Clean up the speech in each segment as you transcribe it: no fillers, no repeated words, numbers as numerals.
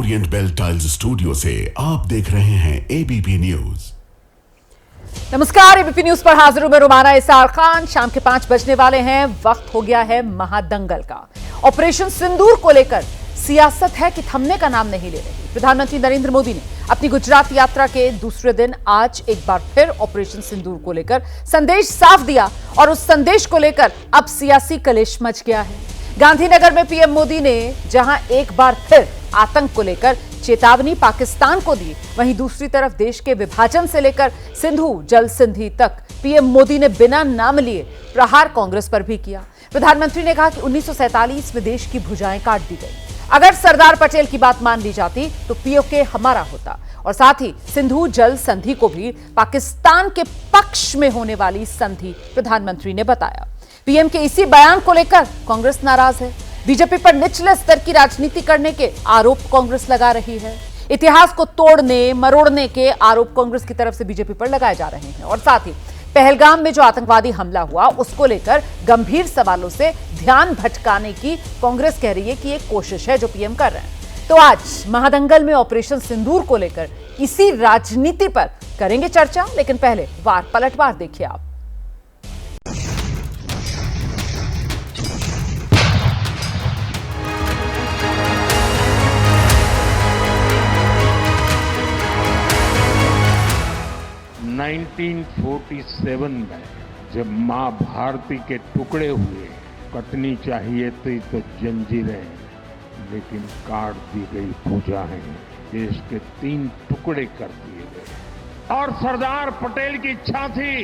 Orient bell tiles studio से आप देख रहे हैं एबीपी न्यूज। नमस्कार, एबीपी न्यूज पर हाजिर हूं मैं रुमाना इसार खान। शाम के 5 बजने वाले हैं। वक्त हो गया है महादंगल का। ऑपरेशन सिंदूर को लेकर सियासत है कि थमने का नाम नहीं ले रही। प्रधानमंत्री नरेंद्र मोदी ने अपनी गुजरात यात्रा के दूसरे दिन आज एक बार फिर ऑपरेशन सिंदूर को लेकर संदेश साफ दिया और उस संदेश को लेकर अब सियासी कलेश मच गया है। गांधीनगर में पीएम मोदी ने जहां एक बार फिर आतंक को लेकर चेतावनी पाकिस्तान को दी, वहीं दूसरी तरफ देश के विभाजन से लेकर सिंधु जल संधि तक पीएम मोदी ने बिना नाम लिए प्रहार कांग्रेस पर भी किया। प्रधानमंत्री ने कहा कि 1947 में देश की भुजाएं काट दी गई। अगर सरदार पटेल की बात मान ली जाती तो पीओके हमारा होता, और साथ ही सिंधु जल संधि को भी पाकिस्तान के पक्ष में होने वाली संधि प्रधानमंत्री ने बताया। पीएम के इसी बयान को लेकर कांग्रेस नाराज है। बीजेपी पर निचले स्तर की राजनीति करने के आरोप कांग्रेस लगा रही है। इतिहास को तोड़ने मरोड़ने के आरोप कांग्रेस की तरफ से बीजेपी पर लगाए जा रहे हैं, और साथ ही पहलगाम में जो आतंकवादी हमला हुआ उसको लेकर गंभीर सवालों से ध्यान भटकाने की कांग्रेस कह रही है कि एक कोशिश है जो पीएम कर रहे हैं। तो आज महादंगल में ऑपरेशन सिंदूर को लेकर इसी राजनीति पर करेंगे चर्चा, लेकिन पहले पलटवार देखिए आप। नाइनटीन 47 में जब मां भारती के टुकड़े हुए, कटनी चाहिए थी तो जंजीरें, लेकिन काट दी गई भुजाएं, देश के 3 टुकड़े कर दिए गए। और सरदार पटेल की इच्छा थी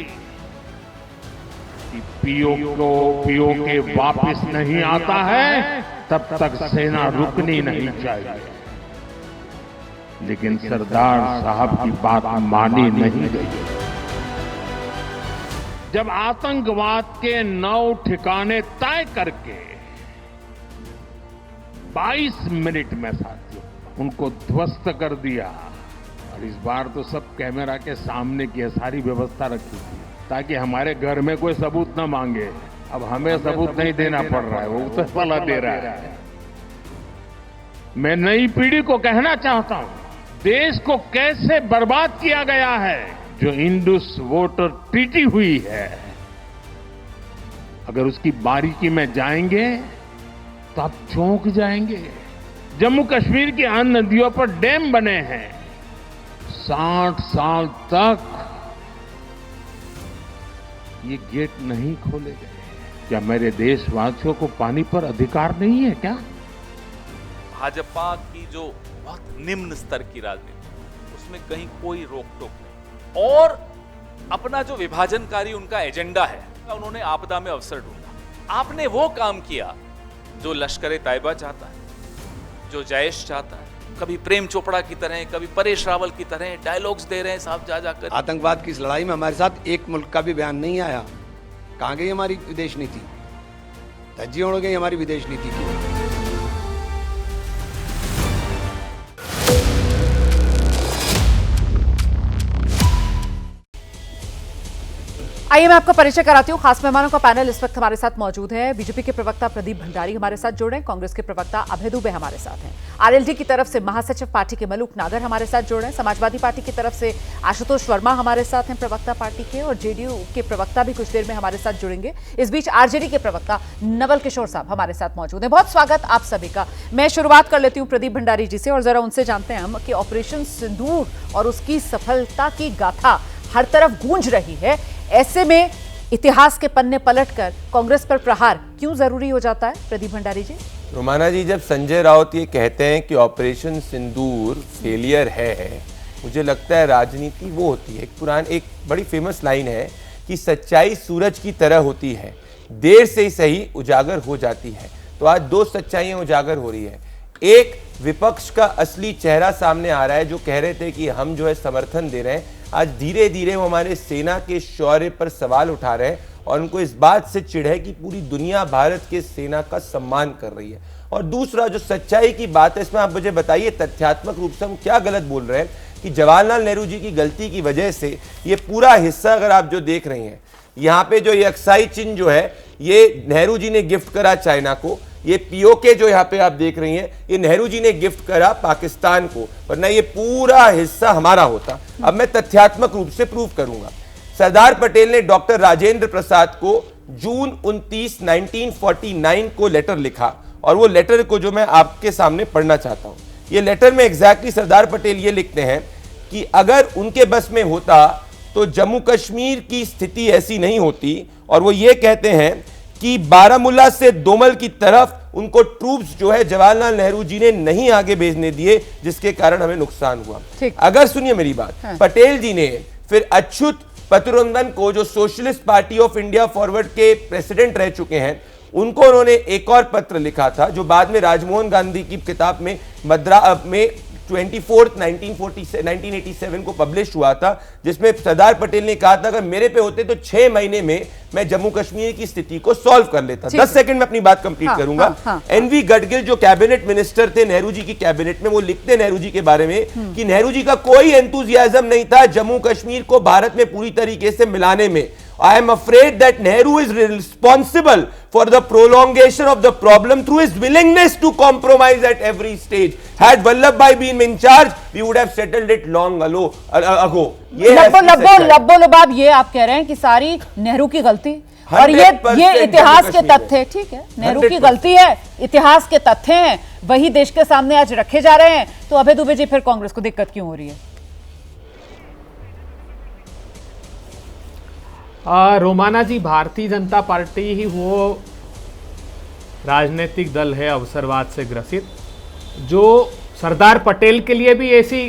कि पीओके वापस नहीं आता है तब तक सेना रुकनी नहीं चाहिए, लेकिन सरदार साहब की बात मानी नहीं गई। जब आतंकवाद के 9 ठिकाने तय करके 22 मिनट में साथियों उनको ध्वस्त कर दिया, और इस बार तो सब कैमरा के सामने की सारी व्यवस्था रखी थी ताकि हमारे घर में कोई सबूत न मांगे। अब हमें सबूत नहीं देना पड़ रहा है, वो तो फला दे रहा है। मैं नई पीढ़ी को कहना चाहता हूं, देश को कैसे बर्बाद किया गया है। जो इंडस वाटर ट्रीटी हुई है, अगर उसकी बारीकी में जाएंगे तो आप चौंक जाएंगे। जम्मू कश्मीर की अन्य नदियों पर डैम बने हैं, 60 साल तक ये गेट नहीं खोले गए। क्या मेरे देशवासियों को पानी पर अधिकार नहीं है क्या? भाजपा की जो बहुत निम्न स्तर की राजनीति, उसमें कहीं कोई रोक टोक नहीं, और अपना जो विभाजनकारी उनका एजेंडा है, उन्होंने आपदा में अवसर ढूंढा। आपने वो काम किया जो लश्कर तैयबा चाहता है, जो जैश चाहता है। कभी प्रेम चोपड़ा की तरह, कभी परेश रावल की तरह डायलॉग्स दे रहे हैं साहब जा जाकर। आतंकवाद की इस लड़ाई में हमारे साथ एक मुल्क का भी बयान नहीं आया। कहां गई हमारी विदेश नीति? धज्जी उड़ गई हमारी विदेश नीति की। आइए मैं आपका परिचय कराती हूँ। खास मेहमानों का पैनल इस वक्त हमारे साथ मौजूद है। बीजेपी के प्रवक्ता प्रदीप भंडारी हमारे साथ जुड़ रहे हैं, कांग्रेस के प्रवक्ता अभय दुबे हमारे साथ हैं, आरएलडी की तरफ से महासचिव पार्टी के मलूक नागर हमारे साथ जुड़ रहे हैं, समाजवादी पार्टी की तरफ से आशुतोष वर्मा हमारे साथ हैं प्रवक्ता पार्टी के, और जेडीयू के प्रवक्ता भी कुछ देर में हमारे साथ जुड़ेंगे। इस बीच आरजेडी के प्रवक्ता नवल किशोर साहब हमारे साथ मौजूद है। बहुत स्वागत आप सभी का। मैं शुरुआत कर लेती हूँ प्रदीप भंडारी जी से, और जरा उनसे जानते हैं हम कि ऑपरेशन सिंदूर और उसकी सफलता की गाथा हर तरफ गूंज रही है। ऐसे में इतिहास के पन्ने पलटकर कांग्रेस पर प्रहार क्यों जरूरी हो जाता है? प्रदीप भंडारी जी। रोमाना जी, जब संजय राउत ये कहते हैं कि ऑपरेशन सिंदूर फेलियर है, मुझे लगता है राजनीति वो होती है, एक बड़ी फेमस लाइन है कि सच्चाई सूरज की तरह होती है, देर से ही सही उजागर हो जाती है। तो आज 2 सच्चाइयां उजागर हो रही है। एक, विपक्ष का असली चेहरा सामने आ रहा है, जो कह रहे थे कि हम जो है समर्थन दे रहे हैं, आज धीरे धीरे वो हमारे सेना के शौर्य पर सवाल उठा रहे हैं, और उनको इस बात से चिढ़ है कि पूरी दुनिया भारत के सेना का सम्मान कर रही है। और दूसरा, जो सच्चाई की बात है, इसमें आप मुझे बताइए तथ्यात्मक रूप से हम क्या गलत बोल रहे हैं कि जवाहरलाल नेहरू जी की गलती की वजह से ये पूरा हिस्सा अगर आप जो देख रहे हैं, यहाँ पे जो ये अक्साई चिन्ह जो है ये नेहरू जी ने गिफ्ट करा चाइना को, ये पीओके जो यहाँ पे आप देख रही हैं, ये नेहरू जी ने गिफ्ट करा पाकिस्तान को, वरना ये पूरा हिस्सा हमारा होता। अब मैं तथ्यात्मक रूप से प्रूव करूंगा। सरदार पटेल ने डॉक्टर राजेंद्र प्रसाद को जून 29, 1949 को लेटर लिखा, और वो लेटर को जो मैं आपके सामने पढ़ना चाहता हूं। ये लेटर में एग्जैक्टली सरदार पटेल ये लिखते हैं कि अगर उनके बस में होता तो जम्मू कश्मीर की स्थिति ऐसी नहीं होती, और वो ये कहते हैं कि बारामूला से दोमल की तरफ उनको ट्रूप्स जो है जवाहरलाल नेहरू जी ने नहीं आगे भेजने दिए, जिसके कारण हमें नुकसान हुआ। अगर सुनिए मेरी बात, पटेल जी ने फिर अच्युत पतुरंदन को, जो socialist party of India forward के प्रेसिडेंट रह चुके हैं, उनको उन्होंने एक और पत्र लिखा था, जो बाद में राजमोहन गांधी की किताब में में 24 1987 को पब्लिश हुआ था, जिसमें सरदार पटेल ने कहा था अगर मेरे पे होते तो 6 महीने में मैं जम्मू कश्मीर की स्थिति को सॉल्व कर लेता। 10 सेकंड में अपनी बात कंप्लीट करूंगा। एनवी गडगिल जो कैबिनेट मिनिस्टर थे नेहरू जी की कैबिनेट में, वो लिखते नेहरू जी के बारे में कि नेहरू जी का कोई एंथुजियाज्म नहीं था जम्मू कश्मीर को भारत में पूरी तरीके से मिलाने में। I am afraid that Nehru is responsible for the prolongation of the problem through his willingness to compromise at every stage. Had Vallabhbhai been in charge, we would have settled it long ago. लब्बो लबाब ये आप कह रहे हैं कि सारी नेहरू की गलती, और ये इतिहास के तथ्य है। ठीक है, नेहरू की गलती है, इतिहास के तथ्य हैं, वही देश के सामने आज रखे जा रहे हैं। तो अभय दुबे जी, फिर कांग्रेस को दिक्कत क्यों हो रही है? रोमाना जी, भारतीय जनता पार्टी ही वो राजनीतिक दल है अवसरवाद से ग्रसित, जो सरदार पटेल के लिए भी ऐसी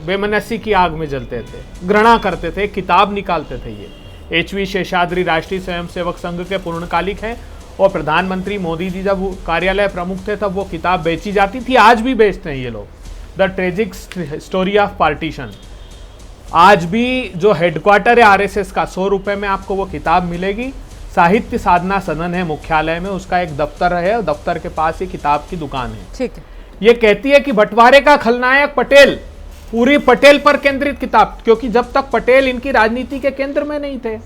बेमनसी की आग में जलते थे, घृणा करते थे, किताब निकालते थे। ये एचवी शेषाद्री राष्ट्रीय स्वयंसेवक संघ के पूर्णकालिक हैं, और प्रधानमंत्री मोदी जी जब कार्यालय प्रमुख थे तब वो किताब बेची जाती थी, आज भी बेचते हैं ये लोग। The tragic story of partition, आज भी जो हेडक्वार्टर है आरएसएस का, 100 रुपए में आपको वो किताब मिलेगी। साहित्य साधना सदन है मुख्यालय में, उसका एक दफ्तर है, दफ्तर के पास ही किताब की दुकान है। ठीक है। ये कहती है कि बंटवारे का खलनायक पटेल, पूरी पटेल पर केंद्रित किताब, क्योंकि जब तक पटेल इनकी राजनीति के केंद्र में नहीं थे।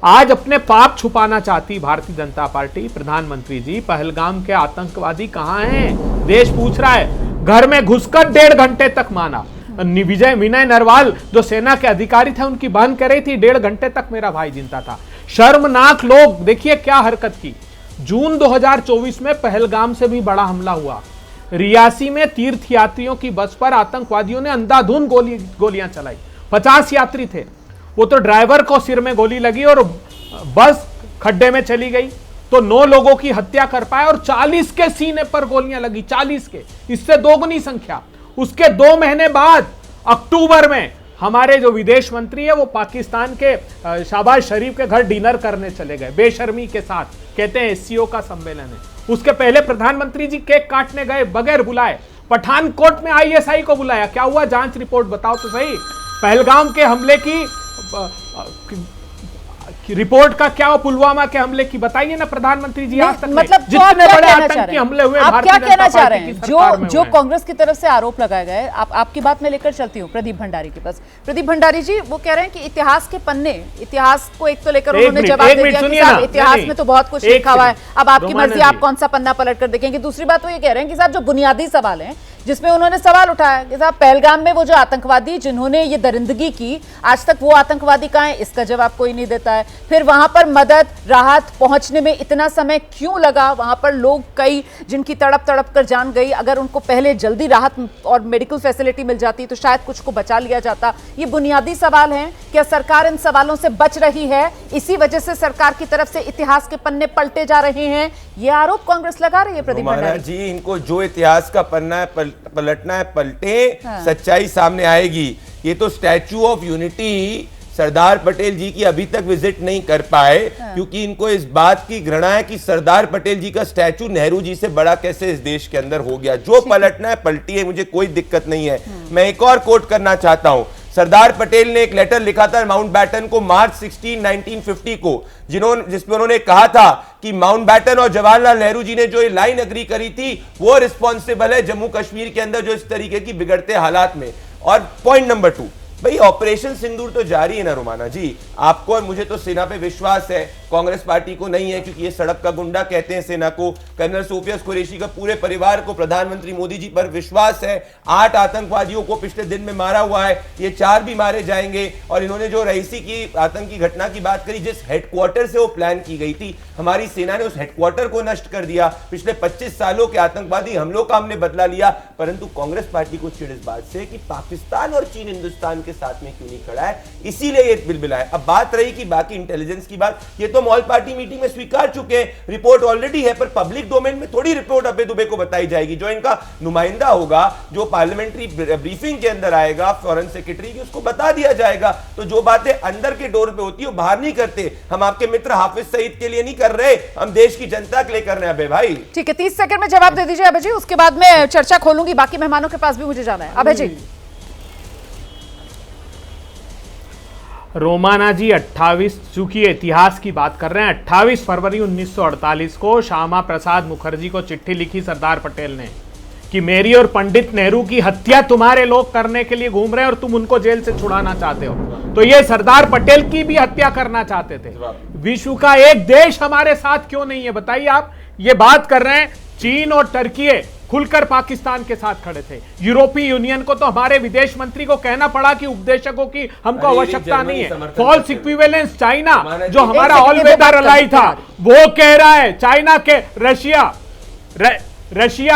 आज अपने पाप छुपाना चाहती भारतीय जनता पार्टी। प्रधानमंत्री जी, पहलगाम के आतंकवादी कहां हैं? देश पूछ रहा है। घर में घुसकर 1.5 घंटे तक माना। विनय नरवाल जो सेना के अधिकारी थे, उनकी बहन कह रही थी 1.5 घंटे तक मेरा भाई जिंदा था। शर्मनाक लोग, देखिए क्या हरकत की। जून 2024 में पहलगाम से भी बड़ा हमला हुआ। रियासी में तीर्थयात्रियों की बस पर आतंकवादियों ने अंधाधुंध गोलियां चलाई। 50 यात्री थे, वो तो ड्राइवर को सिर में गोली लगी और बस खड्डे में चली गई, तो 9 लोगों की हत्या कर पाए, और 40 के सीने पर गोलियां लगी, 40 के, इससे दोगुनी संख्या। उसके 2 महीने बाद अक्टूबर में हमारे जो विदेश मंत्री है वो पाकिस्तान के शहबाज शरीफ के घर डिनर करने चले गए बेशर्मी के साथ, कहते हैं एससीओ का सम्मेलन है। उसके पहले प्रधानमंत्री जी केक काटने गए बगैर बुलाए। पठानकोट में आईएसआई को बुलाया, क्या हुआ? जांच रिपोर्ट बताओ तो सही। पहलगाम के हमले की रिपोर्ट का क्या, पुलवामा के हमले की बताइए ना प्रधानमंत्री जी। आज तक मतलब जितने बड़े आतंकी हमले हुए, आप क्या कहना चाह रहे हैं? जो कांग्रेस की तरफ से आरोप लगाए गए, आपकी बात में लेकर चलती हूँ प्रदीप भंडारी के पास। प्रदीप भंडारी जी, वो कह रहे हैं कि इतिहास के पन्ने, इतिहास को एक तो लेकर उन्होंने जवाब दे दिया कि साहब इतिहास में तो बहुत कुछ लिखा हुआ है, अब आपकी मर्जी, आप कौन सा पन्ना पलट कर देखेंगे। दूसरी बात वो ये कह रहे हैं कि साहब जो बुनियादी सवाल है, जिसमें उन्होंने सवाल उठाया कि साहब पहलगाम में वो जो आतंकवादी जिन्होंने ये दरिंदगी की, आज तक वो आतंकवादी कहाँ है? इसका जवाब कोई नहीं देता है। फिर वहां पर मदद राहत पहुंचने में इतना समय क्यों लगा? वहां पर लोग कई जिनकी तड़प कर जान गई, अगर उनको पहले जल्दी राहत और मेडिकल फैसिलिटी मिल जाती तो शायद कुछ को बचा लिया जाता। ये बुनियादी सवाल हैं। क्या सरकार इन सवालों से बच रही है? इसी वजह से सरकार की तरफ से इतिहास के पन्ने पलटे जा रहे हैं, ये आरोप कांग्रेस लगा रही है। प्रदीप भंडारी जी, इनको जो इतिहास का पन्ना है पलटना है, पलटे, सच्चाई सामने आएगी। ये तो statue of unity Sardar Patel जी की अभी तक विजिट नहीं कर पाए, क्योंकि इनको इस बात की घृणा है कि सरदार पटेल जी का स्टैच्यू नेहरू जी से बड़ा कैसे इस देश के अंदर हो गया। जो पलटना है पलटिए, मुझे कोई दिक्कत नहीं है। मैं एक और कोट करना चाहता हूं। सरदार पटेल ने एक लेटर लिखा था माउंटबैटन को मार्च 16, 1950 को, जिसमें उन्होंने कहा था कि माउंटबैटन और जवाहरलाल नेहरू जी ने जो ये लाइन एग्री करी थी, वो रिस्पॉन्सिबल है जम्मू कश्मीर के अंदर जो इस तरीके की बिगड़ते हालात में। और पॉइंट नंबर 2, भाई ऑपरेशन सिंदूर तो जारी है ना रोमाना जी। आपको और मुझे तो सेना पे विश्वास है, कांग्रेस पार्टी को नहीं है, क्योंकि ये सड़क का गुंडा कहते हैं सेना को। कर्नल सोफिया कुरैशी का पूरे परिवार को प्रधानमंत्री मोदी जी पर विश्वास है। 8 आतंकवादियों को पिछले दिन में मारा हुआ है, ये 4 भी मारे जाएंगे। और इन्होंने जो रईसी की आतंकी घटना की बात करी, जिस हेडक्वार्टर से वो प्लान की गई थी, हमारी सेना ने उस हेडक्वार्टर को नष्ट कर दिया। पिछले 25 सालों के आतंकवादी हमलों का हमने बदला लिया। परंतु कांग्रेस पार्टी को चिढ़ इस बात से कि पाकिस्तान और चीन हिंदुस्तान के साथ में क्यों नहीं खड़ा है, इसीलिए ये बिलबिला है। अब बात रही कि बाकी इंटेलिजेंस की बात, ये तो मॉल पार्टी मीटिंग में स्वीकार चुके हैं, रिपोर्ट ऑलरेडी है, पर पब्लिक डोमेन में थोड़ी रिपोर्ट अभय दुबे को बताई जाएगी। जो इनका नुमाइंदा होगा, जो पार्लियामेंट्री ब्रीफिंग के अंदर आएगा, फॉरेन सेक्रेटरी की, उसको बता दिया जाएगा। तो जो बातें अंदर के डोर पे होती है वो बाहर नहीं करते। हम आपके मित्र हाफिज सईद के लिए नहीं कर रहे, हम देश की जनता के लिए कर रहे हैं अभय भाई। ठीक है, 30 सेकंड में जवाब दे दीजिए अभय जी, उसके बाद में चर्चा खोलूंगी, बाकी मेहमानों के पास भी मुझे जाना है। अभय जी। रोमाना जी 28, चूंकि इतिहास की बात कर रहे हैं, 28 फरवरी 1948 को श्यामा प्रसाद मुखर्जी को चिट्ठी लिखी सरदार पटेल ने कि मेरी और पंडित नेहरू की हत्या तुम्हारे लोग करने के लिए घूम रहे हैं और तुम उनको जेल से छुड़ाना चाहते हो। तो ये सरदार पटेल की भी हत्या करना चाहते थे। विश्व का एक देश हमारे साथ क्यों नहीं है बताइए आप? ये बात कर रहे हैं, चीन और टर्की खुलकर पाकिस्तान के साथ खड़े थे। यूरोपीय यूनियन को तो हमारे विदेश मंत्री को कहना पड़ा कि उपदेशकों की हमको आवश्यकता नहीं है। फॉल्स इक्विवेलेंस चाइना, जो हमारा ऑल वेदर अलाई था, वो कह रहा है, चाइना के रशिया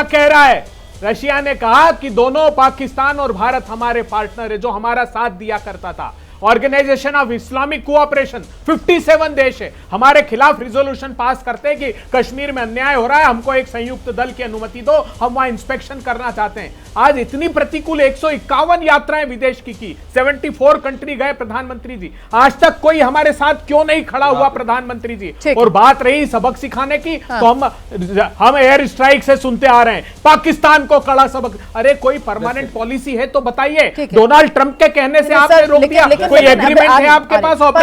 कह रहा है, रशिया ने कहा कि दोनों पाकिस्तान और भारत हमारे पार्टनर है, जो हमारा साथ दिया करता था। ऑर्गेनाइजेशन ऑफ इस्लामिक कोऑपरेशन 57 देश है, हमारे खिलाफ रिजोल्यूशन पास करते हैं कि कश्मीर में अन्याय हो रहा है, हमको एक संयुक्त दल की अनुमति दो, हम वहां इंस्पेक्शन करना चाहते हैं। आज इतनी प्रतिकूल 151 यात्राएं विदेश की 74 कंट्री गए प्रधानमंत्री जी, आज तक कोई हमारे साथ क्यों नहीं खड़ा हुआ प्रधानमंत्री जी? और बात रही सबक सिखाने की, तो हम एयर स्ट्राइक से सुनते आ रहे हैं पाकिस्तान को कड़ा सबक। अरे कोई परमानेंट पॉलिसी है तो बताइए। डोनाल्ड ट्रंप के कहने से आपने रोक दिया, कोई एग्रीमेंट है आपके पास? अब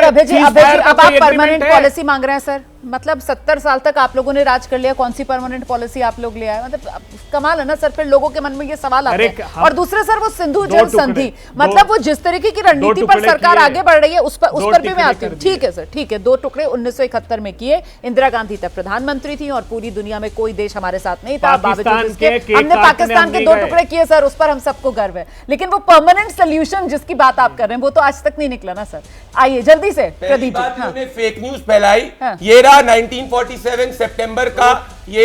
आप परमानेंट पॉलिसी मांग रहे हैं सर, मतलब 70 साल तक आप लोगों ने राज कर लिया, कौन सी परमानेंट पॉलिसी आप लोग ले आए? मतलब कमाल है ना सर, फिर लोगों के मन में ये सवाल आता है। और दूसरे सर, वो सिंधु जल संधि, मतलब वो जिस तरीके की रणनीति पर सरकार आगे बढ़ रही है, उस पर भी मैं आती हूँ। ठीक है सर, ठीक है, 2 टुकड़े 1971 में किए, इंदिरा गांधी तब प्रधानमंत्री थी और पूरी दुनिया में कोई देश हमारे साथ नहीं था, बावजूद इसके हमने पाकिस्तान के 2 टुकड़े किए सर, उस पर हम सबको गर्व है। लेकिन वो परमानेंट सोल्यूशन जिसकी बात आप कर रहे हैं, वो तो आज तक नहीं निकला ना सर। आइए जल्दी से प्रदीप जी। फेक न्यूज फैलाई, ये रहा 1947 सितंबर का ये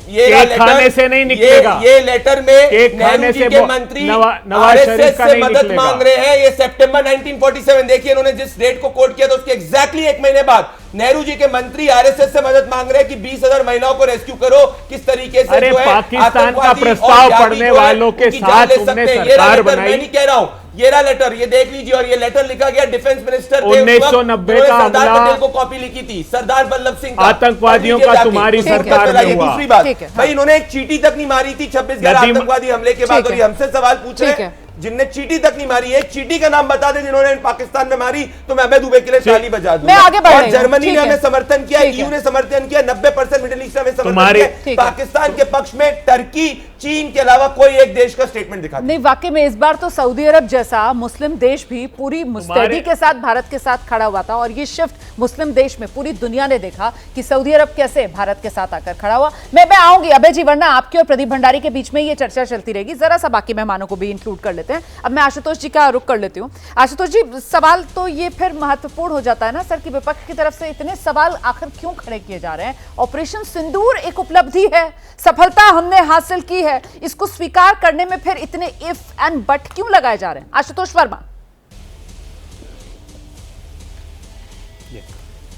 लेटर खाने से नहीं निकलेगा। ये लेटर में नेहरू जी के मंत्री आरएसएस से मदद मांग रहे हैं। ये सितंबर 1947, देखिए इन्होंने जिस डेट को कोट किया था उसके एग्जैक्टली 1 महीने बाद नेहरू जी के मंत्री आरएसएस से मदद मांग रहे हैं कि 20,000 महिलाओं को रेस्क्यू करो। किस तरीके से जो है पाकिस्तान का प्रस्ताव पढ़ने वालों के साथ तुमने सरकार बनाई। मैं नहीं कह रहा हूं, ये रहा लेटर, ये देख लीजिए। और ये लेटर लिखा गया डिफेंस मिनिस्टर 1990 का सरदार पटेल को कॉपी लिखी थी, सरदार वल्लभ सिंह का। आतंकवादियों का तुम्हारी सरकार में हुआ। दूसरी बात भाई, इन्होंने एक चीटी तक नहीं मारी थी 26 आतंकवादी हमले के बाद, और ये हमसे सवाल पूछ रहे हैं जिनने चीटी तक नहीं मारी। एक चीटी का नाम बता दे जिन्होंने पाकिस्तान में मारी, तो मैं अभय दुबे के लिए ताली बजा दूंगा। और जर्मनी ने हमें समर्थन किया, ईयू ने समर्थन किया, 90% मिडिल ईस्ट में समर्थन किया। पाकिस्तान के पक्ष में टर्की, चीन के अलावा कोई एक देश का स्टेटमेंट दिखा नहीं। वाकई में इस बार तो सऊदी अरब जैसा मुस्लिम देश भी पूरी मुस्तैदी के साथ भारत के साथ खड़ा हुआ था, और ये शिफ्ट मुस्लिम देश में पूरी दुनिया ने देखा कि सऊदी अरब कैसे भारत के साथ आकर खड़ा हुआ। मैं आऊंगी अभय जी, वरना आपके और प्रदीप भंडारी के बीच में ये चर्चा चलती रहेगी। जरा सा बाकी मेहमानों को भी इंक्लूड कर लेते हैं। अब मैं आशुतोष जी का रुख कर लेती हूँ। आशुतोष जी, सवाल तो ये फिर महत्वपूर्ण हो जाता है ना सर कि विपक्ष की तरफ से इतने सवाल आखिर क्यों खड़े किए जा रहे हैं? ऑपरेशन सिंदूर एक उपलब्धि है, सफलता हमने हासिल की है, इसको स्वीकार करने में फिर इतने इफ एंड बट क्यों लगाए जा रहे हैं? आशुतोष वर्मा।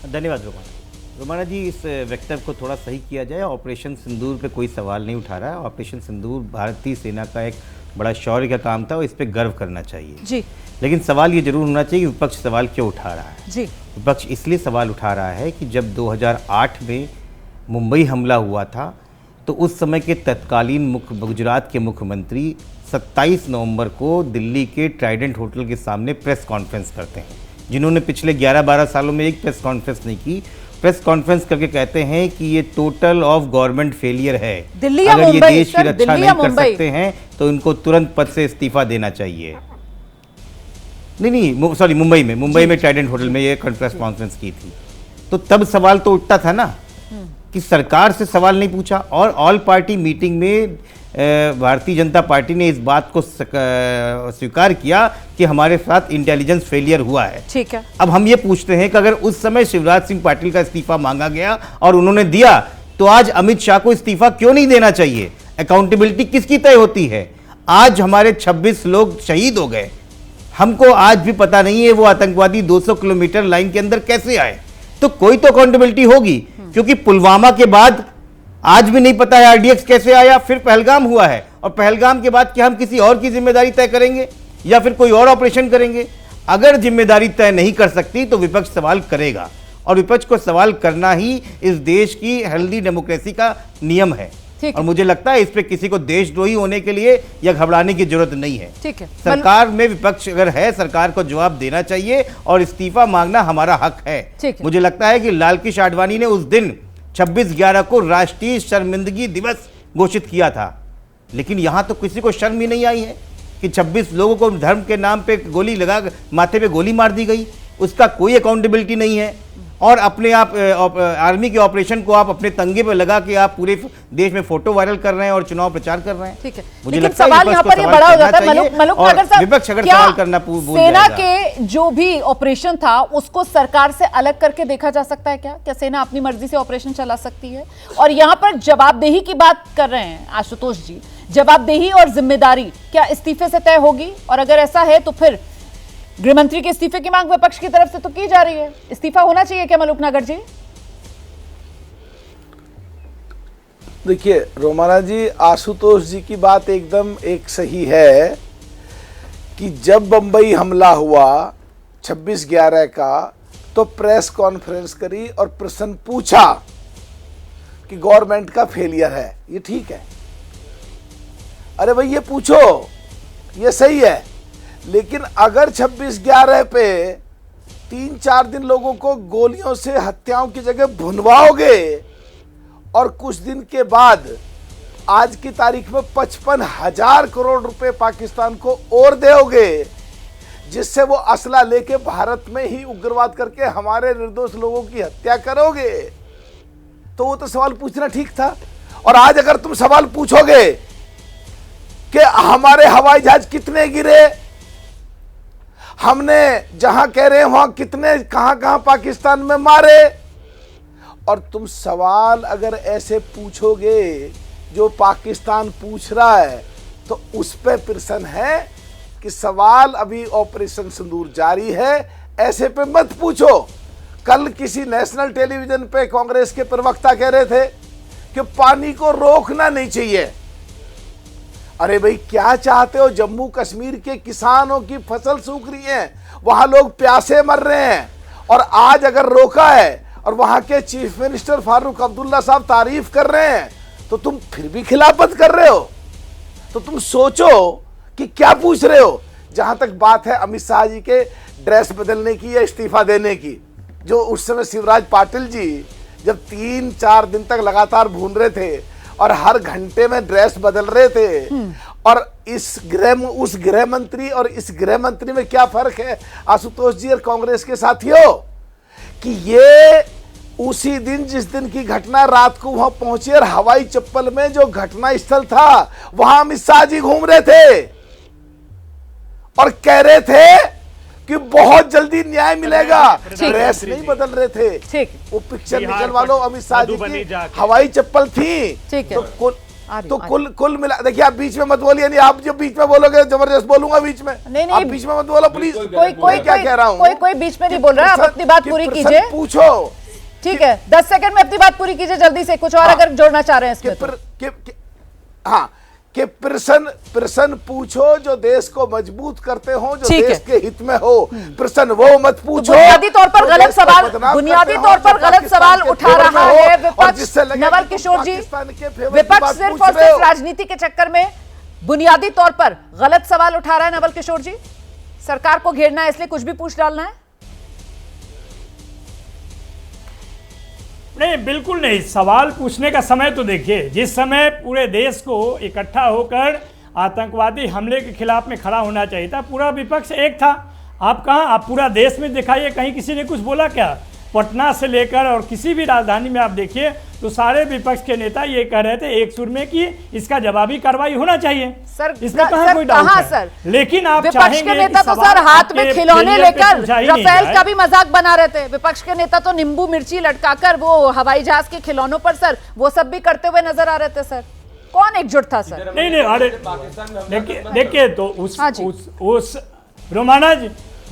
धन्यवाद रोमाना जी। इस वक्तव्य को थोड़ा सही किया जाए। ऑपरेशन सिंदूर पे कोई सवाल नहीं उठा रहा है। ऑपरेशन सिंदूर भारतीय सेना का एक बड़ा शौर्य का काम था और इस पे गर्व करना चाहिए जी। लेकिन सवाल ये जरूर होना चाहिए कि विपक्ष सवाल क्यों उठा रहा है जी। विपक्ष इसलिए सवाल उठा रहा है कि जब 2008 में मुंबई हमला हुआ था तो उस समय के तत्कालीन गुजरात के मुख्यमंत्री 27 नवंबर को दिल्ली के ट्राइडेंट होटल के सामने प्रेस कॉन्फ्रेंस करते हैं, जिन्होंने पिछले 11-12 सालों में एक प्रेस कॉन्फ्रेंस नहीं की। प्रेस कॉन्फ्रेंस करके कहते हैं कि ये टोटल ऑफ गवर्नमेंट फेलियर है, अगर ये देश की रक्षा नहीं कर सकते हैं तो इनको तुरंत पद से इस्तीफा देना चाहिए। नहीं सॉरी, मुंबई में ट्राइडेंट होटल में ये प्रेस कॉन्फ्रेंस की थी। तो तब सवाल तो उठता था ना कि सरकार से सवाल नहीं पूछा। और ऑल पार्टी मीटिंग में भारतीय जनता पार्टी ने इस बात को स्वीकार किया कि हमारे साथ इंटेलिजेंस फेलियर हुआ है। ठीक है, अब हम ये पूछते हैं कि अगर उस समय शिवराज सिंह पाटिल का इस्तीफा मांगा गया और उन्होंने दिया, तो आज अमित शाह को इस्तीफा क्यों नहीं देना चाहिए? अकाउंटेबिलिटी किसकी तय होती है? आज हमारे 26 लोग शहीद हो गए, हमको आज भी पता नहीं है वो आतंकवादी 200 किलोमीटर लाइन के अंदर कैसे आए। तो कोई तो अकाउंटेबिलिटी होगी, क्योंकि पुलवामा के बाद आज भी नहीं पता है आरडीएक्स कैसे आया, फिर पहलगाम हुआ है, और पहलगाम के बाद क्या हम किसी और की जिम्मेदारी तय करेंगे या फिर कोई और ऑपरेशन करेंगे? अगर जिम्मेदारी तय नहीं कर सकती तो विपक्ष सवाल करेगा, और विपक्ष को सवाल करना ही इस देश की हेल्दी डेमोक्रेसी का नियम है। और मुझे लगता है इस पे किसी को देशद्रोही होने के लिए या घबराने की जरूरत नहीं है। ठीक है, सरकार में विपक्ष अगर है, सरकार को जवाब देना चाहिए और इस्तीफा मांगना हमारा हक है। मुझे लगता है कि लालकृष्ण आडवाणी ने उस दिन 26/11 को राष्ट्रीय शर्मिंदगी दिवस घोषित किया था, लेकिन यहां तो किसी को शर्म ही नहीं आई है कि 26 लोगों को धर्म के नाम पे गोली लगा, माथे पे गोली मार दी गई, उसका कोई अकाउंटेबिलिटी नहीं है। और अपने आप आर्मी के ऑपरेशन को आप अपने तंगे पे लगा के आप पूरे देश में फोटो वायरल कर रहे हैं और चुनाव प्रचार कर रहे हैं। ठीक है, मुझे लेकिन लगता है सवाल यहाँ पर ये बड़ा हो जाता है मलूक नगर साहब, विपक्ष अगर क्या सवाल करना भूल सेना जाएगा, के जो भी ऑपरेशन था उसको सरकार से अलग करके देखा जा सकता है क्या? क्या सेना अपनी मर्जी से ऑपरेशन चला सकती है? और यहाँ पर जवाबदेही की बात कर रहे हैं आशुतोष जी, जवाबदेही और जिम्मेदारी क्या इस्तीफे से तय होगी? और अगर ऐसा है तो फिर गृहमंत्री के इस्तीफे की मांग विपक्ष की तरफ से तो की जा रही है, इस्तीफा होना चाहिए क्या मलूक नगर जी? देखिए रोमाना जी, आशुतोष जी की बात एकदम एक सही है कि जब बंबई हमला हुआ 26/11 का, तो प्रेस कॉन्फ्रेंस करी और प्रश्न पूछा कि गवर्नमेंट का फेलियर है, ये ठीक है? अरे भाई ये पूछो, ये सही है। लेकिन अगर 26/11 पे 3-4 दिन लोगों को गोलियों से हत्याओं की जगह भुनवाओगे और कुछ दिन के बाद आज की तारीख में 55,000 करोड़ रुपए पाकिस्तान को और दोगे, जिससे वो असला लेके भारत में ही उग्रवाद करके हमारे निर्दोष लोगों की हत्या करोगे, तो वो तो सवाल पूछना ठीक था। और आज अगर तुम सवाल पूछोगे कि हमारे हवाई जहाज कितने गिरे, हमने जहां कह रहे हैं वहां कितने कहां पाकिस्तान में मारे, और तुम सवाल अगर ऐसे पूछोगे जो पाकिस्तान पूछ रहा है, तो उस पे प्रश्न है कि सवाल अभी ऑपरेशन सिंदूर जारी है, ऐसे पे मत पूछो। कल किसी नेशनल टेलीविजन पे कांग्रेस के प्रवक्ता कह रहे थे कि पानी को रोकना नहीं चाहिए। अरे भाई क्या चाहते हो? जम्मू कश्मीर के किसानों की फसल सूख रही है, वहां लोग प्यासे मर रहे हैं, और आज अगर रोका है और वहां के चीफ मिनिस्टर फारूक अब्दुल्ला साहब तारीफ कर रहे हैं, तो तुम फिर भी खिलाफत कर रहे हो। तो तुम सोचो कि क्या पूछ रहे हो। जहां तक बात है अमित शाह जी के ड्रेस बदलने की या इस्तीफा देने की, जो उस समय शिवराज पाटिल जी जब 3-4 दिन तक लगातार भून रहे थे और हर घंटे में ड्रेस बदल रहे थे, और उस गृह मंत्री और इस गृह मंत्री में क्या फर्क है आशुतोष जी और कांग्रेस के साथियों, कि ये उसी दिन जिस दिन की घटना, रात को वहां पहुंचे और हवाई चप्पल में जो घटना स्थल था वहां अमित शाह जी घूम रहे थे और कह रहे थे कि बहुत जल्दी न्याय मिलेगा। ड्रेस नहीं बदल रहे थे, वो पिक्चर निकलवा लो, अमित शाह जी की हवाई चप्पल थी। तो कुल मिला, देखिए आप बीच में मत बोलिए, नहीं आप जो बीच में बोलोगे जबरदस्त बोलूंगा बीच में, नहीं आप बीच में मत बोलो प्लीज। कोई क्या कह रहा हूँ, कोई बीच में नहीं बोल रहा, आप अपनी बात पूरी कीजिए। पूछो, ठीक है 10 सेकंड में अपनी बात पूरी कीजिए जल्दी से, कुछ और अगर जोड़ना चाह रहे हैं इसमें। हाँ, कि प्रश्न पूछो जो देश को मजबूत करते हो, जो देश के हित में हो। प्रश्न वो मत पूछो। बुनियादी तौर पर गलत सवाल उठा रहा है विपक्ष। नवल किशोर जी, विपक्ष सिर्फ और सिर्फ राजनीति के चक्कर में बुनियादी तौर पर गलत सवाल उठा रहा है। नवल किशोर जी, सरकार को घेरना है इसलिए कुछ भी पूछ डालना है? नहीं, बिल्कुल नहीं। सवाल पूछने का समय तो देखिए, जिस समय पूरे देश को इकट्ठा होकर आतंकवादी हमले के खिलाफ में खड़ा होना चाहिए था, पूरा विपक्ष एक था। आप कहाँ, आप पूरा देश में दिखाइए, कहीं किसी ने कुछ बोला क्या? पटना से लेकर और किसी भी राजधानी में आप देखिए तो सारे विपक्ष के नेता ये कह रहे थे एक सुर में कि इसका जवाबी कार्रवाई होना चाहिए सर। इसमें कहाँ कोई डाउट है सर? लेकिन आप विपक्ष के नेता तो सर हाथ में खिलौने लेकर राफेल का भी मजाक बना रहे थे। विपक्ष के नेता तो नींबू मिर्ची लटकाकर वो हवाई जहाज के खिलौनों पर सर वो सब भी करते हुए नजर आ रहे थे सर। कौन एकजुट था सर? नहीं अरे देखिए तो उस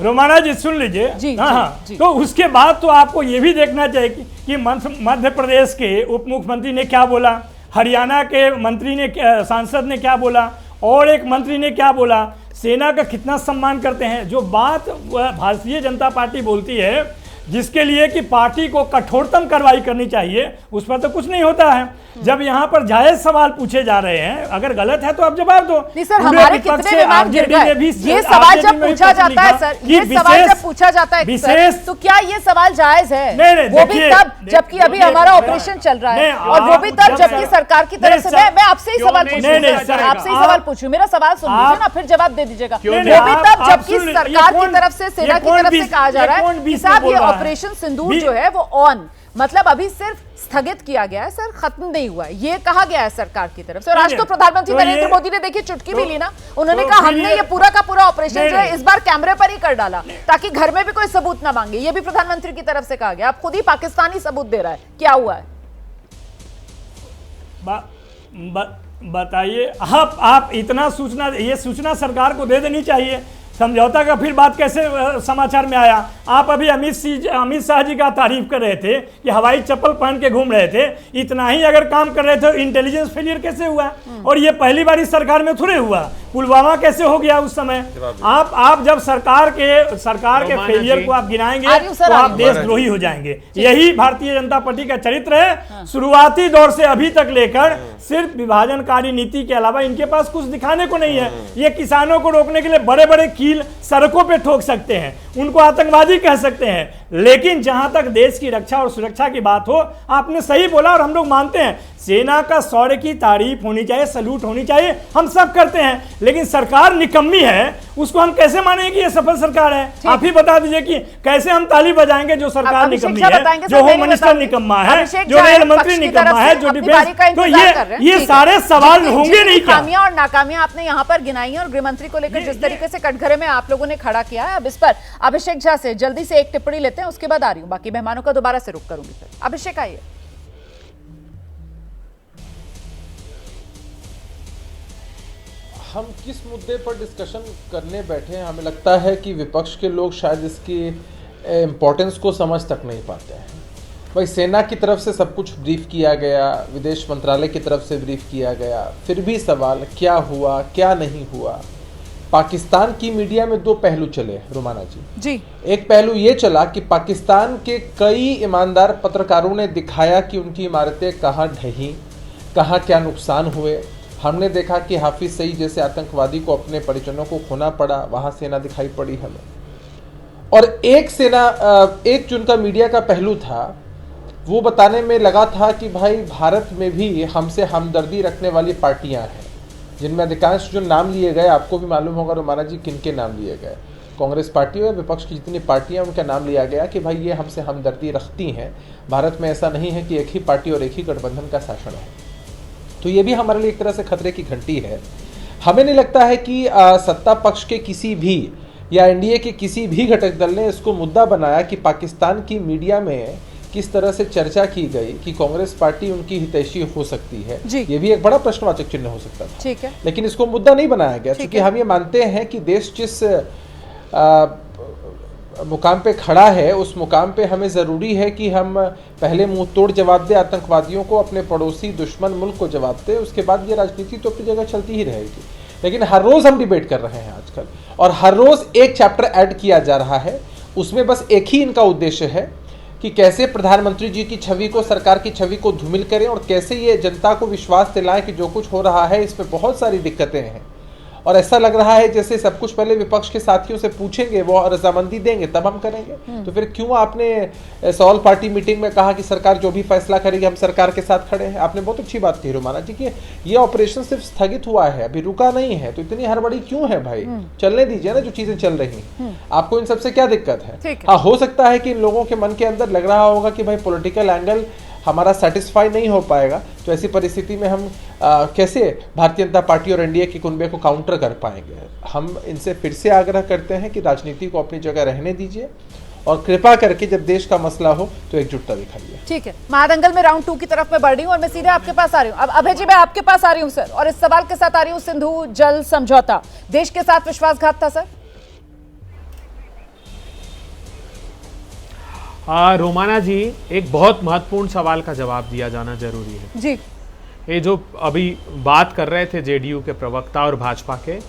रोमाना जी सुन लीजिए। हाँ, तो उसके बाद तो आपको ये भी देखना चाहिए कि मध्य प्रदेश के उप मुख्यमंत्री ने क्या बोला, हरियाणा के मंत्री ने सांसद ने क्या बोला और एक मंत्री ने क्या बोला, सेना का कितना सम्मान करते हैं। जो बात भारतीय जनता पार्टी बोलती है जिसके लिए कि पार्टी को कठोरतम कार्रवाई करनी चाहिए, उस पर तो कुछ नहीं होता है। जब यहाँ पर जायज सवाल पूछे जा रहे हैं, अगर गलत है तो आप जवाब दो। नहीं सर, हमारे कितने विमान गिर गए? ये सवाल जब पूछा जाता है सर, ये सवाल जब पूछा जाता है विशेष, तो क्या ये सवाल जायज है? वो भी तब जबकि अभी हमारा ऑपरेशन चल रहा है, और वो भी तब जबकि सरकार की तरफ से। मैं आपसे ही सवाल पूछूं, आपसे ही सवाल पूछूं, मेरा सवाल सुन लीजिए ना, फिर जवाब दे दीजिएगा। वो भी तब जबकि सरकार की तरफ से, सेना की तरफ से कहा जा रहा है कि साहब ये ऑपरेशन सिंदूर जो है वो ऑन, मतलब अभी सिर्फ स्थगित किया गया है सर, खत्म नहीं हुआ है, ये कहा गया है सरकार की तरफ से। और आज तो प्रधानमंत्री नरेंद्र मोदी ने देखिए चुटकी भी ली ना, उन्होंने कहा हमने ये पूरा का पूरा ऑपरेशन जो है इस बार कैमरे पर ही कर डाला ताकि घर में भी कोई सबूत ना मांगे। ये भी प्रधानमंत्री की तरफ से कहा गया। अब खुद ही पाकिस्तानी सबूत दे रहा है, क्या हुआ है बताइए आप। इतना सूचना, ये सूचना सरकार को दे देनी चाहिए। समझौता का फिर बात कैसे समाचार में आया? आप अभी अमित शाह जी का तारीफ कर रहे थे कि हवाई चप्पल पहन के घूम रहे थे। इतना ही अगर काम कर रहे थे, इंटेलिजेंस फेलियर कैसे हुआ? और ये पहली बार इस सरकार में थोड़े हुआ। पुलवामा कैसे हो गया उस समय? आप जब सरकार के फेलियर को आप गिनाएंगे तो आप देशद्रोही हो जाएंगे। यही भारतीय जनता पार्टी का चरित्र है। शुरुआती दौर से अभी तक लेकर सिर्फ विभाजनकारी नीति के अलावा इनके पास कुछ दिखाने को नहीं है। ये किसानों को रोकने के लिए बड़े बड़े कील सड़कों पे ठोक सकते हैं, उनको आतंकवादी कह सकते हैं, लेकिन जहां तक देश की रक्षा और सुरक्षा की बात हो, आपने सही बोला और हम लोग मानते हैं सेना का शौर्य की तारीफ होनी चाहिए, सैल्यूट होनी चाहिए, हम सब करते हैं। लेकिन सरकार निकम्मी है, उसको हम कैसे मानेंगे कि ये सफल सरकार है? आप ही बता दीजिए कि कैसे हम ताली बजाएंगे जो सरकार निकम्मी है, जो होम मिनिस्टर निकम्मा है, जो रेल मंत्री निकम्मा है, जो डिफेंस। तो ये सारे सवाल होंगे नहीं क्या? खामियां और नाकामियां आपने यहाँ पर गिनाई और गृह मंत्री को लेकर जिस तरीके से कटघरे में आप लोगों ने खड़ा किया है, अब इस पर अभिषेक झा से जल्दी से एक टिप्पणी लेते हैं, उसके बाद आ रही हूँ, बाकी मेहमानों का दोबारा से रुख करूंगी। फिर अभिषेक आइए। हम किस मुद्दे पर डिस्कशन करने बैठे हैं? हमें लगता है कि विपक्ष के लोग शायद इसकी इम्पोर्टेंस को समझ तक नहीं पाते हैं। भाई, सेना की तरफ से सब कुछ ब्रीफ किया गया, विदेश मंत्रालय की तरफ से ब्रीफ किया गया, फिर भी सवाल क्या हुआ क्या नहीं हुआ। पाकिस्तान की मीडिया में दो पहलू चले रोमाना जी। एक पहलू ये चला कि पाकिस्तान के कई ईमानदार पत्रकारों ने दिखाया कि उनकी इमारतें कहाँ ढहीं, कहाँ क्या नुकसान हुए। हमने देखा कि हाफिज सईद जैसे आतंकवादी को अपने परिजनों को खोना पड़ा, वहाँ सेना दिखाई पड़ी हमें। और एक जो उनका मीडिया का पहलू था वो बताने में लगा था कि भाई भारत में भी हमसे हमदर्दी रखने वाली पार्टियां हैं, जिनमें अधिकांश जो नाम लिए गए आपको भी मालूम होगा रोमाना जी किन के नाम लिए गए। कांग्रेस पार्टी और विपक्ष की जितनी पार्टियां उनका नाम लिया गया कि भाई ये हमसे हमदर्दी रखती हैं। भारत में ऐसा नहीं है कि एक ही पार्टी और एक ही गठबंधन का शासन है। तो ये भी हमारे लिए एक तरह से खतरे की घंटी है। हमें नहीं लगता है कि सत्ता पक्ष के किसी भी या एनडीए के किसी भी घटक दल ने इसको मुद्दा बनाया कि पाकिस्तान की मीडिया में किस तरह से चर्चा की गई कि कांग्रेस पार्टी उनकी हितैषी हो सकती है। ये भी एक बड़ा प्रश्नवाचक चिन्ह हो सकता था। ठीक है। लेकिन इसको मुद्दा नहीं बनाया गया क्योंकि हम ये मानते हैं कि देश जिस मुकाम पे खड़ा है उस मुकाम पे हमें ज़रूरी है कि हम पहले मुंह तोड़ जवाब दें आतंकवादियों को, अपने पड़ोसी दुश्मन मुल्क को जवाब दें, उसके बाद ये राजनीति तो अपनी जगह चलती ही रहेगी। लेकिन हर रोज़ हम डिबेट कर रहे हैं आजकल, और हर रोज़ एक चैप्टर ऐड किया जा रहा है। उसमें बस एक ही इनका उद्देश्य है कि कैसे प्रधानमंत्री जी की छवि को, सरकार की छवि को धूमिल करें और कैसे ये जनता को विश्वास दिलाएं कि जो कुछ हो रहा है इसमें बहुत सारी दिक्कतें हैं और ऐसा लग रहा है जैसे सब कुछ पहले विपक्ष के साथियों से पूछेंगे, वो रजामंदी देंगे तब हम करेंगे। तो फिर क्यों आपने सॉल पार्टी मीटिंग में कहा कि सरकार जो भी फैसला करेगी हम सरकार के साथ खड़े हैं? आपने बहुत अच्छी बात कही रोमाना जी कि ये ऑपरेशन सिर्फ स्थगित हुआ है, अभी रुका नहीं है, तो इतनी हड़बड़ी क्यों है भाई? चलने दीजिए ना जो चीजें चल रही, आपको इन सबसे क्या दिक्कत है? हाँ, हो सकता है कि इन लोगों के मन के अंदर लग रहा होगा कि भाई पॉलिटिकल एंगल हमारा सेटिस्फाई नहीं हो पाएगा, तो ऐसी परिस्थिति में हम कैसे भारतीय जनता पार्टी और एनडीए के कुनबे को काउंटर कर पाएंगे। हम इनसे फिर से आग्रह करते हैं कि राजनीति को अपनी जगह रहने दीजिए और कृपा करके जब देश का मसला हो तो एकजुटता दिखाइए। ठीक है, महादंगल में राउंड 2 की तरफ मैं बढ़ रही हूँ और मैं सीधे आपके पास आ रही हूँ। अब अभय जी मैं आपके पास आ रही हूँ सर, और इस सवाल के साथ आ रही हूँ। सिंधु जल समझौता देश के साथ विश्वासघात था सर? रोमाना जी, एक बहुत महत्वपूर्ण सवाल का जवाब दिया जाना जरूरी है जी। ये जो अभी बात कर रहे थे जेडीयू के प्रवक्ता और भाजपा के,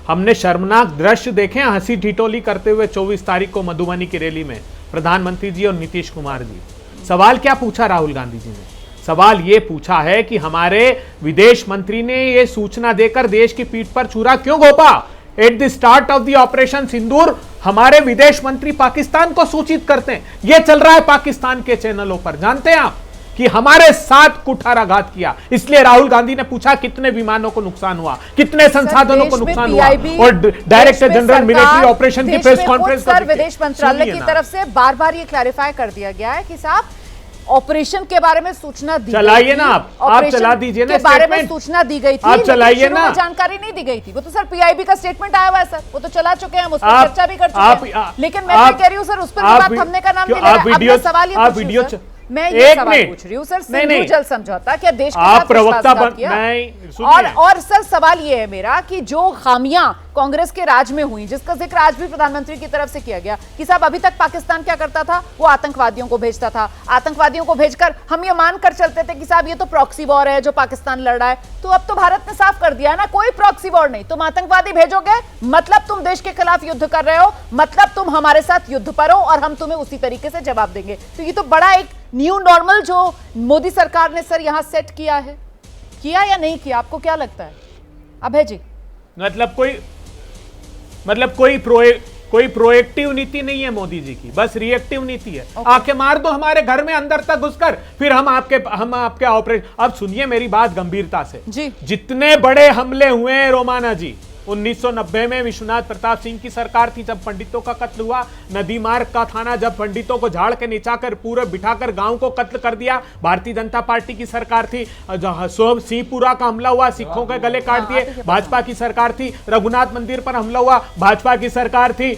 हमने शर्मनाक दृश्य देखे हंसी ठिठोली करते हुए 24 तारीख को मधुबनी की रैली में प्रधानमंत्री जी और नीतीश कुमार जी। सवाल क्या पूछा राहुल गांधी जी ने? सवाल ये पूछा है कि हमारे विदेश मंत्री ने ये सूचना देकर देश की पीठ पर छुरा क्यों घोंपा? At the start of the operation Sindoor हमारे विदेश मंत्री पाकिस्तान को सूचित करते हैं। यह चल रहा है पाकिस्तान के चैनलों पर, जानते हैं आप कि हमारे साथ कुठाराघात किया। इसलिए राहुल गांधी ने पूछा कितने विमानों को नुकसान हुआ, कितने संसाधनों को नुकसान हुआ, और डायरेक्टर जनरल मिलिट्री ऑपरेशन की प्रेस कॉन्फ्रेंस सर विदेश मंत्रालय की तरफ से बार बार ये क्लैरिफाई कर दिया गया है कि साहब ऑपरेशन के बारे में सूचना दी चलाइए ना आप चला दीजिए ना, के बारे में सूचना दी गई थी, आप चलाइए ना, जानकारी नहीं दी गई थी। वो तो सर पीआईबी का स्टेटमेंट आया हुआ है सर, वो तो चला चुके हैं, हम उस पर चर्चा भी कर चुके हैं। लेकिन मैं कह रही हूँ सर उस पर बात थमने का नाम नहीं ले रहा। सवाल ये मैं ये सवाल पूछ रही हूँ सर, सिंधु जल समझौता क्या देश के साथ विश्वासघात किया? और सर सवाल ये है मेरा कि जो खामियां कांग्रेस के राज में हुई, जिसका जिक्र आज भी प्रधानमंत्री की तरफ से किया गया कि साहब अभी तक पाकिस्तान क्या करता था, वो आतंकवादियों को भेजता था, आतंकवादियों को भेजकर हम ये मानकर चलते थे कि साहब ये तो प्रॉक्सी वॉर है जो पाकिस्तान लड़ रहा है। तो अब तो भारत ने साफ कर दिया है ना, कोई प्रॉक्सी वॉर नहीं। तुम आतंकवादी भेजोगे मतलब तुम देश के खिलाफ युद्ध कर रहे हो, मतलब तुम हमारे साथ युद्ध पर हो और हम तुम्हें उसी तरीके से जवाब देंगे। तो ये तो बड़ा एक न्यू नॉर्मल जो मोदी सरकार ने सर यहां सेट किया है, किया या नहीं किया, आपको क्या लगता है अभय जी? मतलब कोई प्रोएक्टिव नीति नहीं है मोदी जी की, बस रिएक्टिव नीति है। आके मार दो हमारे घर में अंदर तक घुसकर, फिर हम आपके ऑपरेशन। अब सुनिए मेरी बात गंभीरता से जी। जितने बड़े हमले हुए हैं रोमाना जी, 1990 में विश्वनाथ प्रताप सिंह की सरकार थी जब पंडितों का कत्ल हुआ, नदी मार्ग का थाना जब पंडितों को झाड़ के नीचाकर पूरे बिठाकर गांव को कत्ल कर दिया, भारतीय जनता पार्टी की सरकार थी। सिंहपुरा का हमला हुआ, सिखों के गले काट दिए, भाजपा की सरकार थी। रघुनाथ मंदिर पर हमला हुआ, भाजपा की सरकार थी।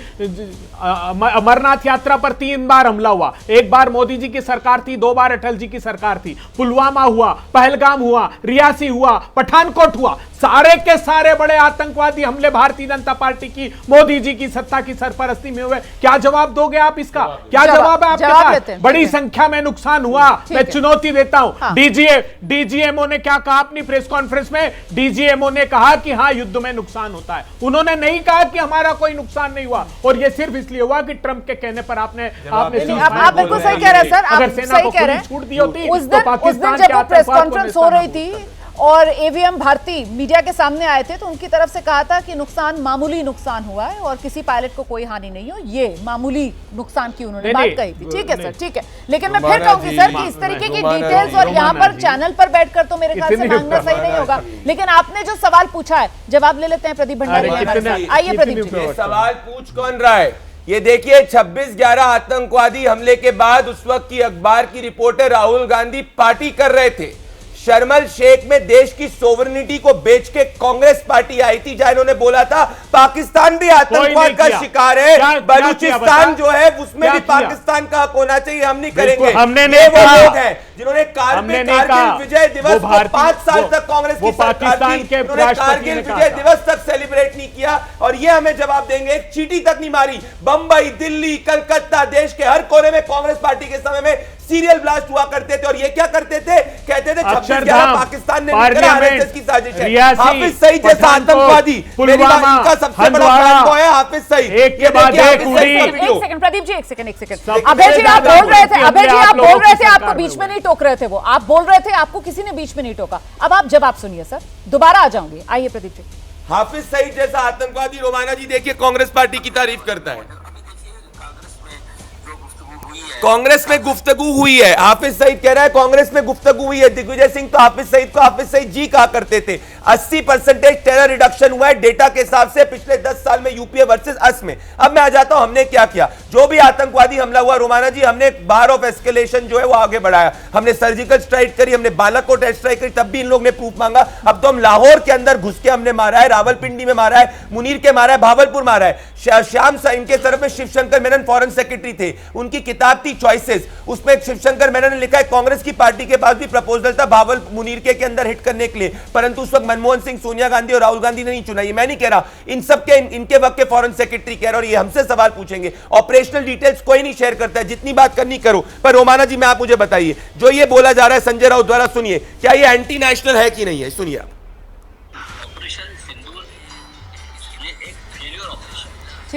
अमरनाथ यात्रा पर 3 बार हमला हुआ, 1 बार मोदी जी की सरकार थी, 2 बार अटल जी की सरकार थी। पुलवामा हुआ, पहलगाम हुआ, रियासी हुआ, पठानकोट हुआ, सारे के सारे बड़े आतंकवादी हमले भारतीय जनता पार्टी की मोदी जी की सत्ता की सरपरस्ती में हुए। क्या जवाब दोगे आप इसका? क्या जवाब है आपके पास? बड़ी संख्या में नुकसान हुआ, मैं चुनौती देता हूं। हाँ। डीजीएमओ ने क्या कहा अपनी प्रेस कॉन्फ्रेंस में? डीजीएमओ ने कहा कि हाँ युद्ध में नुकसान होता है, उन्होंने नहीं कहा कि हमारा कोई नुकसान नहीं हुआ। और ये सिर्फ इसलिए हुआ कि ट्रंप के कहने पर आपने आप बिल्कुल सही कह रहे हैं सर, आप सही कह रहे हैं। छूट दी होती उस दिन जब वो प्रेस कॉन्फ्रेंस हो रही थी और एवीएम भारती मीडिया के सामने आए थे तो उनकी तरफ से कहा था कि नुकसान मामूली नुकसान हुआ है और किसी पायलट को कोई हानि नहीं हो, ये मामूली नुकसान की उन्होंने बात कही थी। ठीक है सर, ठीक है, लेकिन मैं फिर कहूंगी सर कि इस तरीके की डिटेल्स और यहाँ पर चैनल पर बैठकर तो मेरे ख्याल से मांगना सही नहीं होगा। लेकिन आपने जो सवाल पूछा है जवाब ले लेते हैं प्रदीप भंडारी। आइए प्रदीप जी। सवाल पूछ कौन रहा है ये देखिए। 26/11 आतंकवादी हमले के बाद उस वक्त की अखबार की रिपोर्टर राहुल गांधी पार्टी कर रहे थे। शर्मल शेख में देश की सोवरेनिटी को बेच के कांग्रेस पार्टी आई थी, जहां इन्होंने बोला था पाकिस्तान भी आतंकवाद का शिकार है, बलूचिस्तान जो है उसमें भी पाकिस्तान का हक होना चाहिए, हम नहीं करेंगे। हमने ये वो लोग हैं जिन्होंने कारगिल विजय दिवस को 5 साल तक कांग्रेस की सरकार थी, उन्होंने कारगिल विजय दिवस तक सेलिब्रेट नहीं किया और ये हमें जवाब देंगे। एक चीटी तक नहीं मारी। बंबई, दिल्ली, कलकत्ता, देश के हर कोने में कांग्रेस पार्टी के समय में सीरियल ब्लास्ट हुआ करते थे और ये क्या करते थे? कहते थे 26/11 पाकिस्तान ने मिलकर आरएसएस की साजिश है। हाफिज सईद जैसा आतंकवादी, इनका सबसे बड़ा फैन है हाफिज सईद। एक सेकंड प्रदीप जी, एक सेकंड। अभय जी आप बोल रहे थे, आपको बीच में नहीं टोक रहे थे, वो आप बोल रहे थे आपको किसी ने बीच में नहीं टोका। अब आप जवाब सुनिए सर, दोबारा आ जाऊंगी। आइए प्रदीप जी। हाफिज सईद जैसा आतंकवादी रोमाना जी देखिए कांग्रेस पार्टी की तारीफ करता है। कांग्रेस में गुफ्तगू हुई है, हाफिज सईद कह रहा है कांग्रेस में गुफ्तगू हुई है। दिग्विजय सिंह तो हाफिज सईद को हाफिज सईद जी कहा करते थे। 80% टेरर रिडक्शन हुआ है डेटा के हिसाब से पिछले 10 साल में यूपीए वर्सेस अस में। अब मैं आ जाता हूं हमने क्या किया। जो भी आतंकवादी हमला हुआ रोमाना जी, हमने बार ऑफ एस्केलेशन जो है वो आगे बढ़ाया। हमने सर्जिकल स्ट्राइक करी, हमने बालाकोट एयर स्ट्राइक करी, तब भी इन लोग ने प्रूफ मांगा। अब तो हम लाहौर के अंदर घुस के हमने मारा है, रावलपिंडी में मारा है, मुनीर के मारा है, भावलपुर मारा है। श्याम इनके तरफ में शिवशंकर मेनन फॉरेन सेक्रेटरी थे, उनकी किताब थी चॉइसेस, उसमें शिवशंकर मेनन ने लिखा है कांग्रेस की पार्टी के पास भी प्रपोजल था भावल मुनीर के अंदर हिट करने के लिए, परंतु उस वक्त मनमोहन सिंह, सोनिया गांधी और राहुल गांधी ने नहीं चुना। ये मैं नहीं कह रहा, इन सब के इनके वक्त के फॉरेन सेक्रेटरी कह रहे और ये हमसे सवाल पूछेंगे। ऑपरेशनल डिटेल्स कोई नहीं शेयर करता है, जितनी बात करनी करो। पर रोमाना जी मैं आप मुझे बताइए, जो ये बोला जा रहा है संजय राउत द्वारा, सुनिए क्या ये एंटी नेशनल है कि नहीं है, सुनिए आप।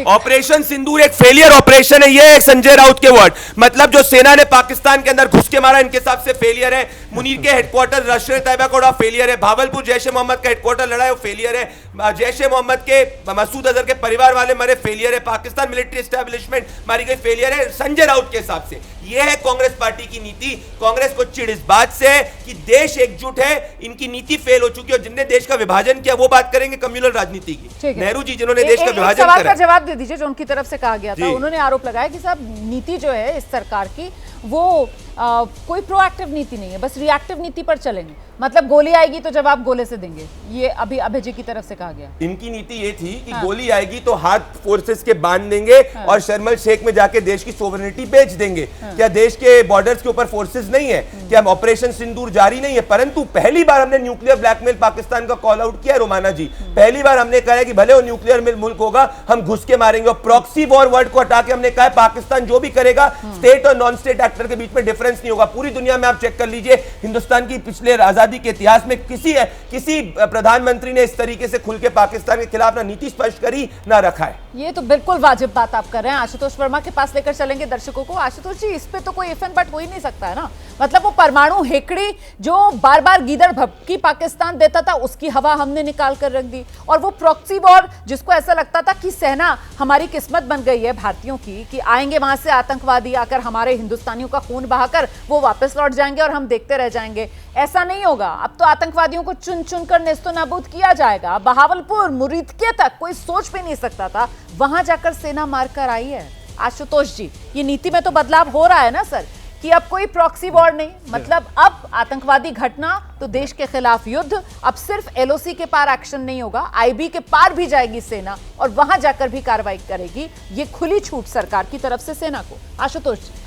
ऑपरेशन सिंदूर एक फेलियर ऑपरेशन है, ये संजय राउत के वर्ड। मतलब जो सेना ने पाकिस्तान के अंदर घुस के मारा इनके हिसाब से फेलियर है। मुनीर के हेडक्वार्टर लश्कर तैयबा का फेलियर है। भावलपुर जैश ए मोहम्मद का हेडक्वार्टर लड़ा है वो फेलियर है। जैश ए मोहम्मद के मसूद अजहर के परिवार वाले मरे, फेलियर है। पाकिस्तान मिलिट्री एस्टेब्लिशमेंट मारी गई, फेलियर है। संजय राउत के हिसाब से ये है कांग्रेस पार्टी की नीति। कांग्रेस को चिढ़ इस बात से है कि देश एकजुट है, इनकी नीति फेल हो चुकी है। और जिनने देश का विभाजन किया वो बात करेंगे कम्युनल राजनीति की। नेहरू जी जिन्होंने देश का विभाजन करा। जवाब दे दीजिए जो उनकी तरफ से कहा गया था। उन्होंने आरोप लगाया कि साहब नीति जो है इस सरकार की वो कोई प्रोएक्टिव नीति नहीं है, बस रिएक्टिव नीति पर चलेंगे। मतलब गोली आएगी तो जवाब गोले से देंगे, ये अभी अभय जी की तरफ से कहा गया। इनकी नीति ये थी कि गोली आएगी तो हाथ फोर्सेस के बांध देंगे और शर्मल शेख में जाके देश की सोवरेनिटी बेच देंगे। क्या देश के बॉर्डर्स के ऊपर फोर्सेस नहीं है? क्या ऑपरेशन सिंदूर जारी नहीं है? परंतु पहली बार हमने न्यूक्लियर ब्लैकमेल पाकिस्तान का कॉल आउट किया रोमाना जी। पहली बार हमने कहा है कि भले वो न्यूक्लियर मुल्क होगा, हम घुस के मारेंगे। और प्रॉक्सी वॉर वर्ड को हटा के हमने कहा है पाकिस्तान जो भी करेगा स्टेट और नॉन स्टेट एक्टर के बीच में डिफरेंस नहीं होगा। पूरी दुनिया में आप चेक कर लीजिए, हिंदुस्तान की पिछले आजादी के इतिहास में किसी प्रधानमंत्री ने इस तरीके से खुल के पाकिस्तान के खिलाफ ना नीति स्पष्ट करी ना रखा है। ये तो बिल्कुल वाजिब बात आप कर रहे हैं। आशुतोष वर्मा के पास लेकर चलेंगे दर्शकों को। आशुतोष जी, इस पे तो कोई इफ एंड बट हो ही नहीं सकता है ना। मतलब वो परमाणु हेकड़ी जो बार बार गीदड़ भपकी पाकिस्तान देता था, उसकी हवा हमने निकाल कर रख दी। और वो प्रॉक्सी वॉर जिसको ऐसा लगता था कि सेना हमारी किस्मत बन गई है भारतीयों की, कि आएंगे वहां से आतंकवादी आकर हमारे हिंदुस्तानियों का खून बहाकर वो वापस लौट जाएंगे और हम देखते रह जाएंगे। ऐसा नहीं होगा। अब तो आतंकवादियों को चुन चुन कर नेस्तो नाबूद किया जाएगा। बहावलपुर मुरीदके तक कोई सोच भी नहीं सकता था, वहां जाकर सेना मारकर आई है। आशुतोष जी, ये नीति में तो बदलाव हो रहा है ना सर, कि अब कोई प्रॉक्सी वॉर नहीं, मतलब अब आतंकवादी घटना तो देश के खिलाफ युद्ध। अब सिर्फ एलओसी के पार एक्शन नहीं होगा, आईबी के पार भी जाएगी सेना और वहां जाकर भी कार्रवाई करेगी। ये खुली छूट सरकार की तरफ से सेना को। आशुतोष जी।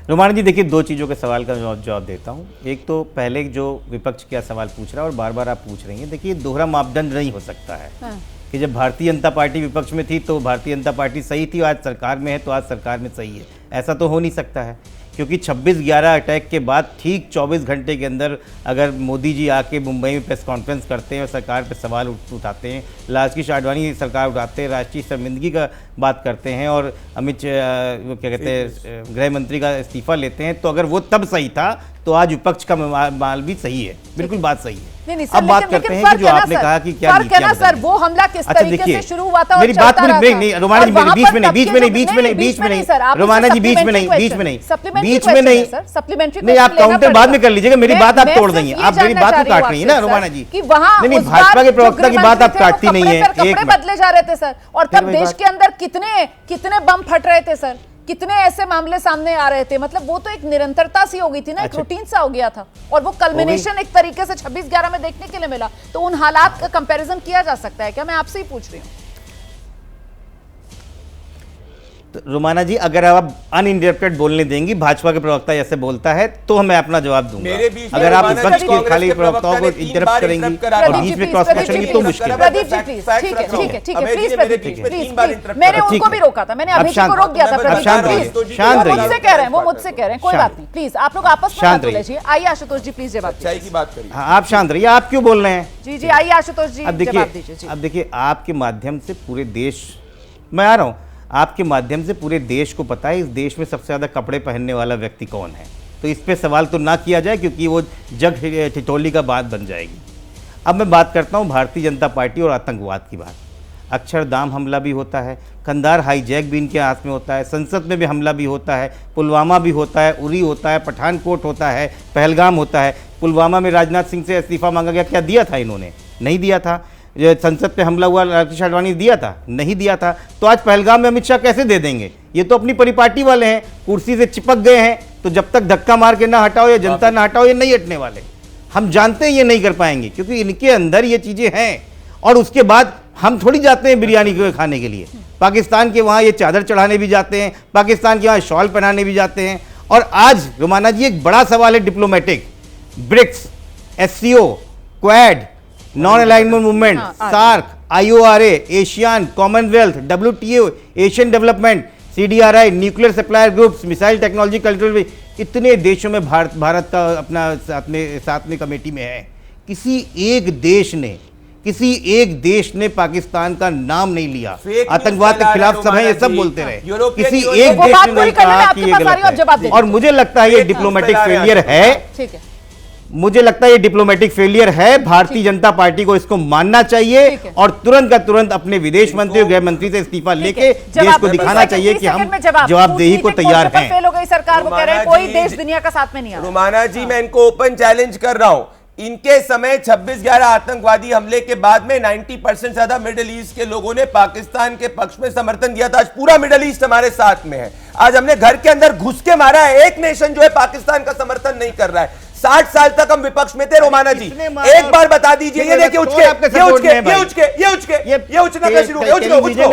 रोमाना जी देखिए, दो चीज़ों के सवाल का जवाब देता हूँ। एक तो पहले जो विपक्ष क्या सवाल पूछ रहा है और बार बार आप पूछ रही हैं, देखिए दोहरा मापदंड नहीं हो सकता है कि जब भारतीय जनता पार्टी विपक्ष में थी तो भारतीय जनता पार्टी सही थी, आज सरकार में है तो आज सरकार में सही है। ऐसा तो हो नहीं सकता है, क्योंकि 26/11 अटैक के बाद ठीक 24 घंटे के अंदर अगर मोदी जी आके मुंबई में प्रेस कॉन्फ्रेंस करते हैं और सरकार पर सवाल उठाते हैं, लालकृष्ण आडवाणी सरकार उठाते हैं, राष्ट्रीय शर्मिंदगी का बात करते हैं और अमित वो क्या कहते हैं गृह मंत्री का इस्तीफा लेते हैं, तो अगर वो तब सही था तो आज विपक्ष का माल भी सही है। बिल्कुल बात सही है। अब बात करते हैं कि जो आपने कहा कि क्या नीतियां सर, वो हमला किस तरीके से शुरू हुआ था और मेरी बात नहीं रोमाना जी, मेरे बीच में नहीं रोमाना जी, बीच में नहीं नहीं, आप काउंटर बाद में कर लीजिएगा, मेरी बात आप तोड़ देंगे। आप मेरी बात को काट रही है ना रोमाना जी। नहीं, भाजपा के प्रवक्ता की बात आप काटती नहीं है। कपड़े बदले जा रहे थे सर, और तब देश के अंदर कितने बम फट रहे थे सर, कितने ऐसे मामले सामने आ रहे थे। मतलब वो तो एक निरंतरता सी हो गई थी ना, एक रूटीन सा हो गया था, और वो कल्मिनेशन एक तरीके से 26/11 में देखने के लिए मिला। तो उन हालात का कंपैरिजन किया जा सकता है क्या? मैं आपसे ही पूछ रही हूँ। तो रोमाना जी, अगर आप अनइंटरप्टेड बोलने देंगी, भाजपा के प्रवक्ता जैसे बोलता है तो मैं अपना जवाब दूंगा। अगर आप विपक्ष के खाली प्रवक्ताओं को इंटरप्ट करेंगे और बीच में क्रॉस क्वेश्चन करेंगे तो मुश्किल है। प्रदीप जी प्लीज, ठीक है प्लीज प्रदीप जी प्लीज। मैंने उनको भी रोका था, मैंने अभी को रोक दिया था। प्रदीप जी शांत रहिए, मुझसे कह रहे हैं, वो मुझसे कह रहे हैं, कोई बात नहीं, प्लीज आप लोग आपस में मत उलझिए। आइए आशुतोष जी प्लीज जवाब दीजिए। हाँ, आप शांत रहिए, आप क्यों बोल रहे हैं? जी जी, आइए आशुतोष जी जवाब दीजिए। अब देखिए, आपके माध्यम से पूरे देश, मैं आ रहा हूँ, आपके माध्यम से पूरे देश को पता है इस देश में सबसे ज्यादा कपड़े पहनने वाला व्यक्ति कौन है। तो इस पे सवाल तो ना किया जाए, क्योंकि वो जग ठिठोली का बात बन जाएगी। अब मैं बात करता हूँ भारतीय जनता पार्टी और आतंकवाद की बात। अक्षरधाम हमला भी होता है, कंधार हाईजैक भी इनके हाथ में होता है, संसद में भी हमला भी होता है, पुलवामा भी होता है, उरी होता है, पठानकोट होता है, पहलगाम होता है। पुलवामा में राजनाथ सिंह से इस्तीफा मांगा गया, क्या दिया था इन्होंने? नहीं दिया था। संसद पे हमला हुआ, राकेश आडवाणी दिया था? नहीं दिया था। तो आज पहलगाम में अमित शाह कैसे दे देंगे? ये तो अपनी परिपाटी वाले हैं, कुर्सी से चिपक गए हैं, तो जब तक धक्का मार के ना हटाओ या जनता ना हटाओ, ये नहीं हटने वाले। हम जानते हैं ये नहीं कर पाएंगे, क्योंकि इनके अंदर ये चीज़ें हैं। और उसके बाद हम थोड़ी जाते हैं बिरयानी को खाने के लिए, पाकिस्तान के वहाँ ये चादर चढ़ाने भी जाते हैं, पाकिस्तान के वहाँ शॉल पहनाने भी जाते हैं। और आज रोमाना जी एक बड़ा सवाल है diplomatic, BRICS, SCO, Quad, non alignment movement, SAARC, IORA, ASEAN, Commonwealth, WTO, Asian development, CDRI, nuclear supplier groups, missile technology cultural, इतने देशों में भारत का अपना साथ में कमेटी में है। किसी एक देश ने पाकिस्तान का नाम नहीं लिया। आतंकवाद के खिलाफ सब है, ये सब बोलते रहे, किसी एक देश ने नहीं कहा कि ये गलत है। और मुझे लगता है ये डिप्लोमेटिक फेलियर है। मुझे लगता है ये डिप्लोमेटिक फेलियर है। भारतीय जनता पार्टी को इसको मानना चाहिए और तुरंत का तुरंत अपने विदेश मंत्री और गृह मंत्री से इस्तीफा लेके देश को दिखाना चाहिए कि हम जवाबदेही को तैयार हैं। फेल हो गई सरकार, वो कह रहे हैं कोई देश दुनिया का साथ में नहीं आ रहा। रोमाना जी, मैं इनको ओपन चैलेंज कर रहा हूं। इनके समय 26/11 आतंकवादी हमले के बाद में 90% ज्यादा मिडिल ईस्ट के लोगों ने पाकिस्तान के पक्ष में समर्थन दिया था। आज पूरा मिडिल ईस्ट हमारे साथ में है। आज हमने घर के अंदर घुस के मारा है, एक नेशन जो है पाकिस्तान का समर्थन नहीं कर रहा है। 60 साल तक हम विपक्ष में थे। रोमाना जी एक बार बता दीजिए, ये देखिए उचके ये उचना का शुरू,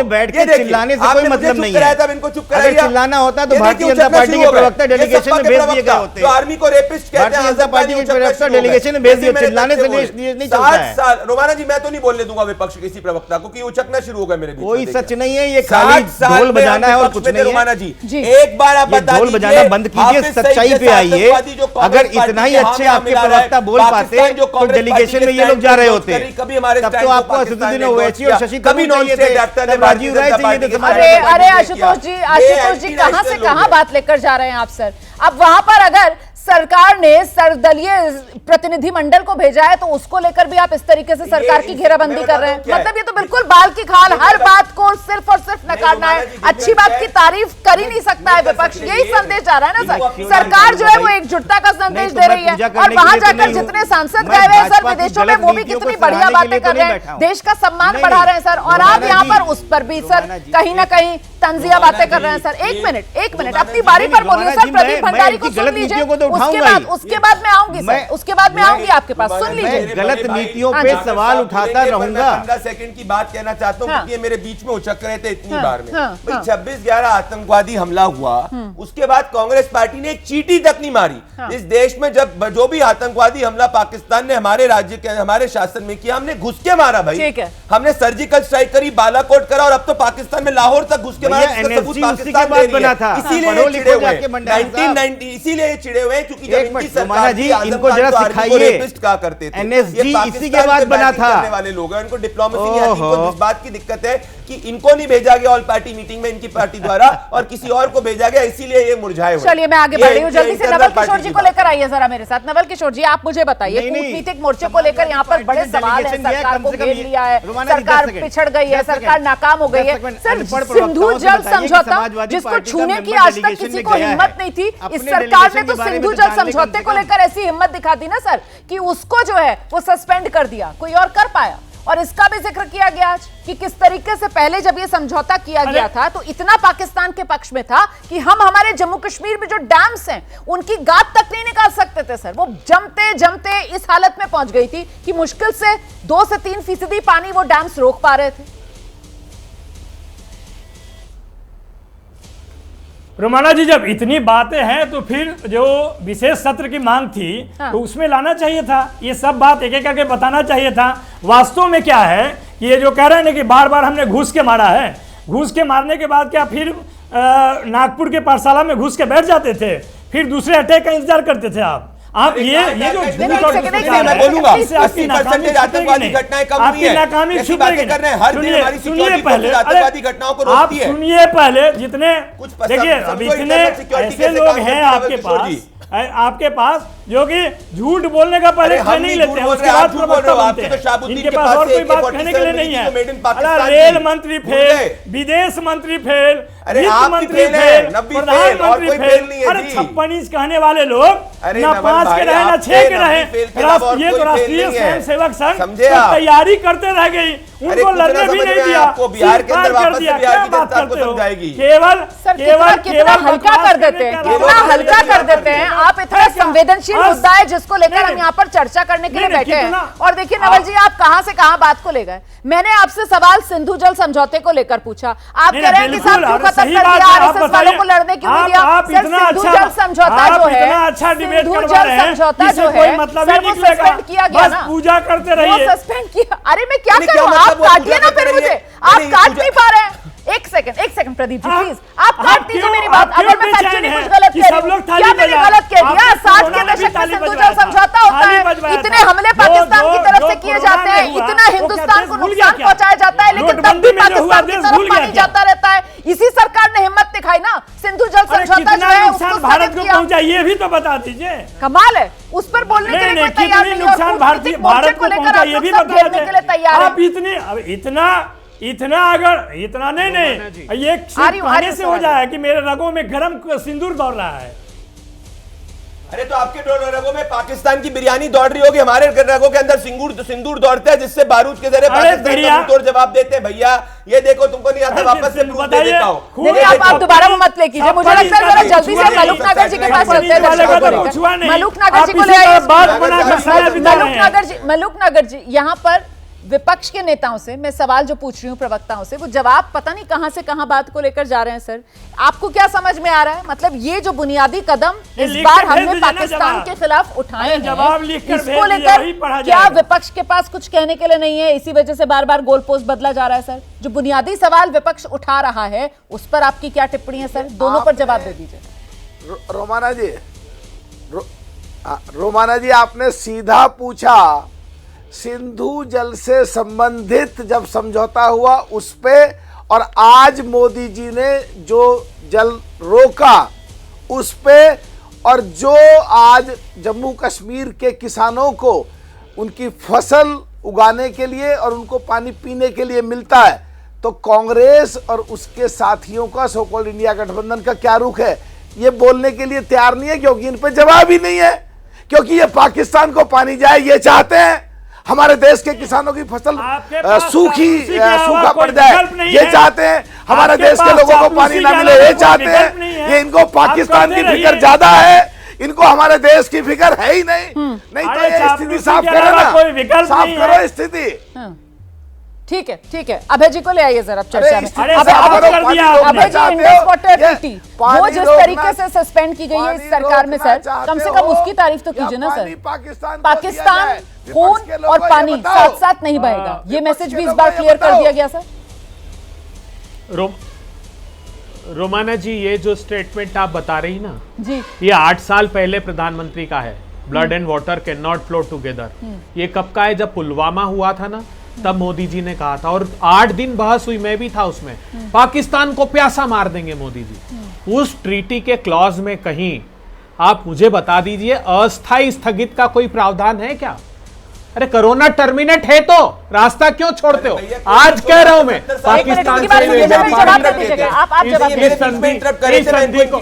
बैठ के चिल्लाने से कोई मतलब नहीं है। तब इनको चुप कराइए। चिल्लाना होता तो भारतीय जनता पार्टी के प्रवक्ता डेलीगेशन में भेज दिए गए होते। जो आर्मी को रेपिस्ट कहते हैं, भारतीय जनता पार्टी के प्रवक्ता डेलीगेशन में भेज दिए। चिल्लाने से नहीं चलता है। 60 साल रोमाना जी, मैं तो नहीं बोलने दूंगा विपक्ष किसी प्रवक्ता को कि उचकना शुरू हो गया मेरे बीच। कोई सच नहीं है, ये खाली ढोल बजाना है और कुछ नहीं है। रोमाना जी एक बार आप बता ढोल बजाना बंद कीजिए, सच्चाई पे आइए। अगर इतना ही अच्छे आपके प्रवक्ता बोल पाते तो डेलीगेशन में ये लोग जा रहे होते। तब तो आपको असदुद्दीन ओवैसी और शशि कपूर चाहिए थे, राजीव राय चाहिए थे। अरे आशुतोष जी कहां से कहां बात लेकर जा रहे हैं आप सर? अब वहां पर अगर सरकार ने सर्वदलीय प्रतिनिधिमंडल को भेजा है तो उसको लेकर भी आप इस तरीके से सरकार की घेराबंदी कर रहे हैं। मतलब ये तो बिल्कुल बाल की खाल, हर बात को सिर्फ और सिर्फ नकारना है। अच्छी बात की तारीफ कर ही नहीं सकता है विपक्ष, यही संदेश जा रहा है ना सर। सरकार जो है वो एकजुटता का संदेश दे रही है और वहां जाकर जितने सांसद गए हुए हैं सर विदेशों में, वो भी कितनी बढ़िया बातें कर रहे हैं, देश का सम्मान बढ़ा रहे हैं सर। और आप यहाँ पर उस पर भी सर कहीं ना कहीं तंजिया बातें कर रहे हैं सर। एक मिनट अपनी बारी पर बोलिए सर। प्रदीप भंडारी को सुन लीजिए, उसके बाद मैं आऊंगी सर, उसके बाद मैं आऊंगी आपके पास, सुन लीजिए। गलत नीतियों पे सवाल उठाता रहूंगा। 15 सेकंड की बात कहना चाहता हूं क्योंकि ये मेरे बीच में उचक रहे थे इतनी बार में। भाई 26/11 आतंकवादी हमला हुआ, उसके बाद कांग्रेस पार्टी ने एक चींटी तक नहीं मारी इस देश में। जब जो भी आतंकवादी हमला पाकिस्तान ने हमारे राज्य के हमारे शासन में किया, हमने घुस के मारा भाई। हमने सर्जिकल स्ट्राइक करी, बालाकोट करा और अब तो पाकिस्तान में लाहौर तक घुस के मारा। इसीलिए चिड़े हुए क्योंकि रोमाना जी इनको जरा सिखाइए, NSG इसी के बाद बना था। वाले लोग हैं, इनको डिप्लोमेसी नहीं आती। इनको इस बात की दिक्कत है कि इनको नहीं भेजा गया ऑल पार्टी मीटिंग में इनकी पार्टी द्वारा और किसी और को भेजा गया, इसीलिए ये मुरझाए हुए। चलिए मैं आगे बढ़ रही हूँ, जल्दी से नवल किशोर जी को लेकर आइए जरा मेरे साथ। नवल किशोर जी आप मुझे बताइए, कूटनीतिक मोर्चे को लेकर यहाँ पर बड़े सवाल है। सरकार को घेर लिया है, सरकार पिछड़ गई है, सरकार नाकाम हो गई है। सर सिंधु जल समझौता जिसको छूने की आज तक किसी को हिम्मत नहीं थी, इस सरकार ने तो सिंधु जल समझौते को लेकर ऐसी हिम्मत दिखा दी ना सर कि उसको जो है वो सस्पेंड कर दिया, कोई और कर पाया? और इसका भी जिक्र किया गया आज कि किस तरीके से पहले जब ये समझौता किया गया था तो इतना पाकिस्तान के पक्ष में था कि हम हमारे जम्मू कश्मीर में जो डैम्स हैं उनकी गाद तक नहीं निकाल सकते थे सर। वो जमते इस हालत में पहुंच गई थी कि मुश्किल से 2 से 3% पानी वो डैम्स रोक पा रहे थे। रोमाना जी जब इतनी बातें हैं तो फिर जो विशेष सत्र की मांग थी तो उसमें लाना चाहिए था, ये सब बात एक एक करके बताना चाहिए था। वास्तव में क्या है कि ये जो कह रहे हैं कि बार बार हमने घुस के मारा है, घुस के मारने के बाद क्या फिर नागपुर के पाठशाला में घुस के बैठ जाते थे, फिर दूसरे अटैक का इंतजार करते थे आप ये जो मैं बोलूंगा 80% आतंकवादी घटनाएं कम हुई है, नाकामी ऐसी बातें कर रहे हैं। हर दिन हमारी सिक्योरिटी फोर्सेस आतंकवादी घटनाओं को रोकती है। सुनिए पहले, जितने देखिए अब इतने ऐसे लोग हैं आपके पास आपके पास जो कि झूठ बोलने का पहले ट्रेनिंग लेते हैं, उसके बाद प्रवक्ता बनते हैं। इनके पास और कोई बात कहने के लिए नहीं है। रेल मंत्री फेल, विदेश मंत्री फेल, वित्त मंत्री फेल, प्रधानमंत्री फेल। अरे 56 इंच कहने वाले लोग ना 5 के रहे ना 6 के रहे। ये तो राष्ट्रीय स्वयं सेवक संघ तैयारी करते रह गई, उनको लड़ने भी नहीं दिया, बिहार के अंदर वापस से बिहार की जनता को समझाएगी। केवल कितना हल्का कर देते हैं, कितना हल्का कर देते हैं आप। इतना संवेदनशील मुद्दा है जिसको लेकर हम यहाँ पर चर्चा करने के लिए बैठे हैं। और देखिए नवल जी, आप कहां से कहां बात को ले गए। मैंने आपसे सवाल सिंधु जल समझौते को लेकर पूछा, आप कह रहे हैं कि साहब क्यों खत्म कर दिया, आरएसएस वालों को लड़ने क्यों नहीं दिया। सिंधु जल समझौता जो है, सिंधु जल समझौता जो है, सर वो सस्पेंड किया गया ना, पूजा करते रहिए। सस्पेंड किया। अरे मैं क्या करूं, आप काटिए ना फिर मुझे, आप काट नहीं पा रहे हैं। एक सेकंड प्रदीप जी प्लीज, आप काट दीजिए मेरी बात। अगर मैं फैक्चुअली कुछ गलत कह रही हूं, क्या मैंने गलत कह दिया? 60 के दशक में सिंधु जल समझौता होता है, इतने हमले पाकिस्तान की तरफ से किए जाते हैं, इतना हिंदुस्तान को नुकसान पहुंचाया जाता है, लेकिन तब भी पाकिस्तान की तरफ पानी जाता रहता है। इसी सरकार ने हिम्मत दिखाई ना, सिंधु जल समझौता जो है उसको भारत को पहुंचा, ये भी तो बता दीजिए। कमाल है, उस पर बोलने के लिए कोई तैयार नहीं है। नुकसान भारत को पहुंचा, ये भी बता दीजिए। आप इतना अगर इतना नहीं ये कहने से हो जाए कि मेरे रगों में गरम सिंदूर दौड़ रहा है। अरे तो आपके रगों में पाकिस्तान की बिरयानी दौड़ रही होगी, हमारे रगों के अंदर सिंदूर दौड़ता है जिससे बारूद के जरिए पाकिस्तान को जवाब देते हैं। भैया ये देखो, तुमको नहीं आता, वापस से प्रूफ दे देता हूं। नहीं, आप दोबारा मत ले कीजिए, मुझे लगता है जरा जल्दी से मलूक नागर जी के पास चलते हैं। मलूक नागर जी को ले आइए। मलूक नागर जी, यहाँ पर विपक्ष के नेताओं से मैं सवाल जो पूछ रही हूं, प्रवक्ताओं से, वो जवाब पता नहीं कहां से कहां बात को लेकर जा रहे हैं। सर आपको क्या समझ में आ रहा है? मतलब ये जो बुनियादी कदम इस बार हमने पाकिस्तान के खिलाफ उठाए हैं, इसको लेकर क्या विपक्ष के पास कुछ कहने के लिए नहीं है? इसी वजह से बार बार गोल पोस्ट बदला जा रहा है। सर जो बुनियादी सवाल विपक्ष उठा रहा है उस पर आपकी क्या टिप्पणी है? सर दोनों पर जवाब दे दीजिए। रोमाना जी आपने सीधा पूछा, सिंधु जल से संबंधित जब समझौता हुआ उस पे, और आज मोदी जी ने जो जल रोका उस पे, और जो आज जम्मू कश्मीर के किसानों को उनकी फसल उगाने के लिए और उनको पानी पीने के लिए मिलता है, तो कांग्रेस और उसके साथियों का, सो कॉल्ड इंडिया गठबंधन का क्या रुख है ये बोलने के लिए तैयार नहीं है, क्योंकि इन पे जवाब ही नहीं है। क्योंकि ये पाकिस्तान को पानी जाए ये चाहते हैं, हमारे देश के किसानों की फसल सूखा पड़ जाए ये चाहते हैं, हमारे देश के लोगों को पानी ना मिले ये चाहते हैं। ये इनको पाकिस्तान की फिक्र ज्यादा है, इनको हमारे देश की फिक्र है ही नहीं। नहीं तो ये स्थिति साफ करो ना, साफ करो स्थिति। ठीक है, अभय जी को ले आइए जरा चर्चा में। अभय जी, इंडस वाटर ट्रीटी वो जिस तरीके से सस्पेंड की गई है इस सरकार में, सर कम से कम उसकी तारीफ तो कीजिए ना सर। पाकिस्तान खून और पानी साथ साथ नहीं बहेगा, ये मैसेज भी इस बार क्लियर कर दिया गया। सर रोमाना जी, ये जो स्टेटमेंट आप बता रही ना जी, ये 8 साल पहले प्रधानमंत्री का है। Blood and water can not flow together. ये कब का है? जब पुलवामा हुआ था ना, तब मोदी जी ने कहा था, और 8 दिन बहस हुई, मैं भी था उसमें। पाकिस्तान को प्यासा मार देंगे मोदी जी। उस ट्रीटी के क्लॉज में कहीं आप मुझे बता दीजिए अस्थायी स्थगित का कोई प्रावधान है क्या? अरे कोरोना टर्मिनेट है तो रास्ता क्यों छोड़ते हो? आज कह रहा हूं मैं, पाकिस्तान से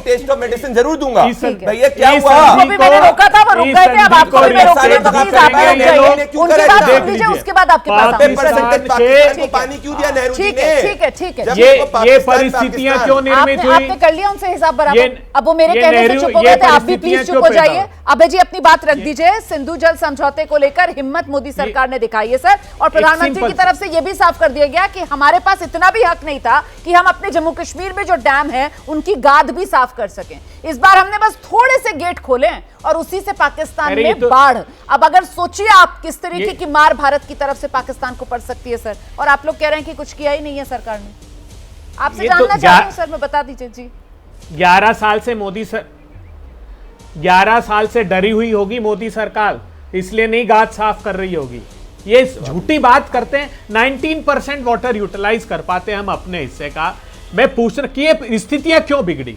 टेस्ट ऑफ मेडिसिन जरूर दूंगा। भैया क्या हुआ? मैंने रोका था, वो रुक गए थे, अब आपको भी मैं रोक रही हूं, तो प्लीज आप रुक जाइए, उनकी बात सुन लीजिए, उसके बाद आपके पास आऊंगी। पानी क्यों दिया नेहरू जी ने? ठीक है, ये परिस्थितियां क्यों निर्मित हुई? आपने कर लिया उनसे हिसाब बराबर। अब वो मेरे कहने से चुप हो गए थे, आप भी प्लीज चुप हो जाइए। अभय जी अपनी बात रख दीजिए। सिंधु जल समझौते को लेकर हिम्मत मोदी सरकार ने दिखाई है सर, और प्रधानमंत्री की तरफ से यह भी साफ कर दिया गया कि हमारे पास इतना भी हक नहीं था कि हम अपने जम्मू कश्मीर में जो डैम है उनकी गाद भी साफ कर सकें। इस बार हमने बस थोड़े से गेट खोले और उसी से पाकिस्तान में बाढ़। अब अगर सोचिए आप किस तरीके की मार भारत की तरफ से पाकिस्तान को पड़ सकती है सर, और आप लोग कह रहे हैं कि कुछ किया ही नहीं है सरकार ने। आपसे जानना चाहता हूं सर, मैं बता दीजिए जी। 11 साल से डरी हुई होगी मोदी सरकार, इसलिए नहीं गाद साफ कर रही होगी। ये झूठी बात करते हैं। 19% वाटर यूटिलाइज कर पाते हैं हम अपने हिस्से का। मैं पूछ रहा कि ये स्थितियां क्यों बिगड़ी?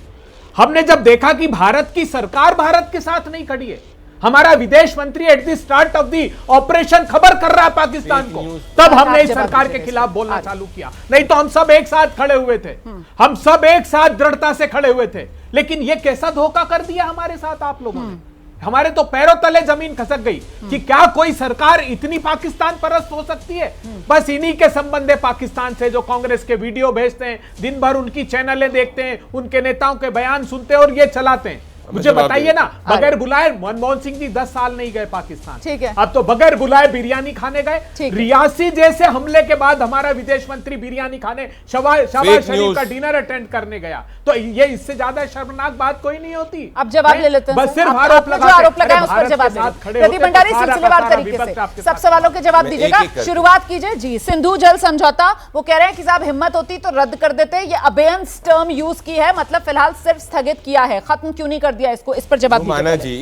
हमने जब देखा कि भारत की सरकार भारत के साथ नहीं खड़ी है, हमारा विदेश मंत्री eight the start of the operation खबर कर रहा है पाकिस्तान को, तब हमने इस सरकार के खिलाफ बोलना चालू किया। नहीं तो हम सब एक साथ खड़े हुए थे, हम सब एक साथ दृढ़ता से खड़े हुए थे। लेकिन ये कैसा धोखा कर दिया हमारे साथ आप लोगों ने, हमारे तो पैरों तले जमीन खसक गई कि क्या कोई सरकार इतनी पाकिस्तान परस्त हो सकती है। बस इन्हीं के संबंध है पाकिस्तान से, जो कांग्रेस के वीडियो भेजते हैं, दिन भर उनकी चैनलें देखते हैं, उनके नेताओं के बयान सुनते हैं और ये चलाते हैं। मुझे बताइए ना, बगैर बुलाए मनमोहन सिंह जी 10 साल नहीं गए पाकिस्तान, ठीक है, अब तो बगैर बुलाए बिरयानी खाने गए। रियासी जैसे हमले के बाद हमारा विदेश मंत्री बिरयानी खाने शहबाज शरीफ का डिनर अटेंड करने गया, तो ये इससे ज्यादा शर्मनाक बात कोई नहीं होती। अब जवाब ले लेते हैं, बस सिर्फ आरोप लगाए उस पर जवाब दीजिए। प्रदीप भंडारी सिलसिलेवार तरीके से सब सवालों के जवाब दीजिएगा। शुरुआत कीजिए जी। सिंधु जल समझौता, वो कह रहे हैं कि साहब हिम्मत होती तो रद्द कर देते, ये अबेयंस टर्म यूज की है, मतलब फिलहाल सिर्फ स्थगित किया है, खत्म क्यों नहीं कर दिया इसको, इस पर जवाब माना जी।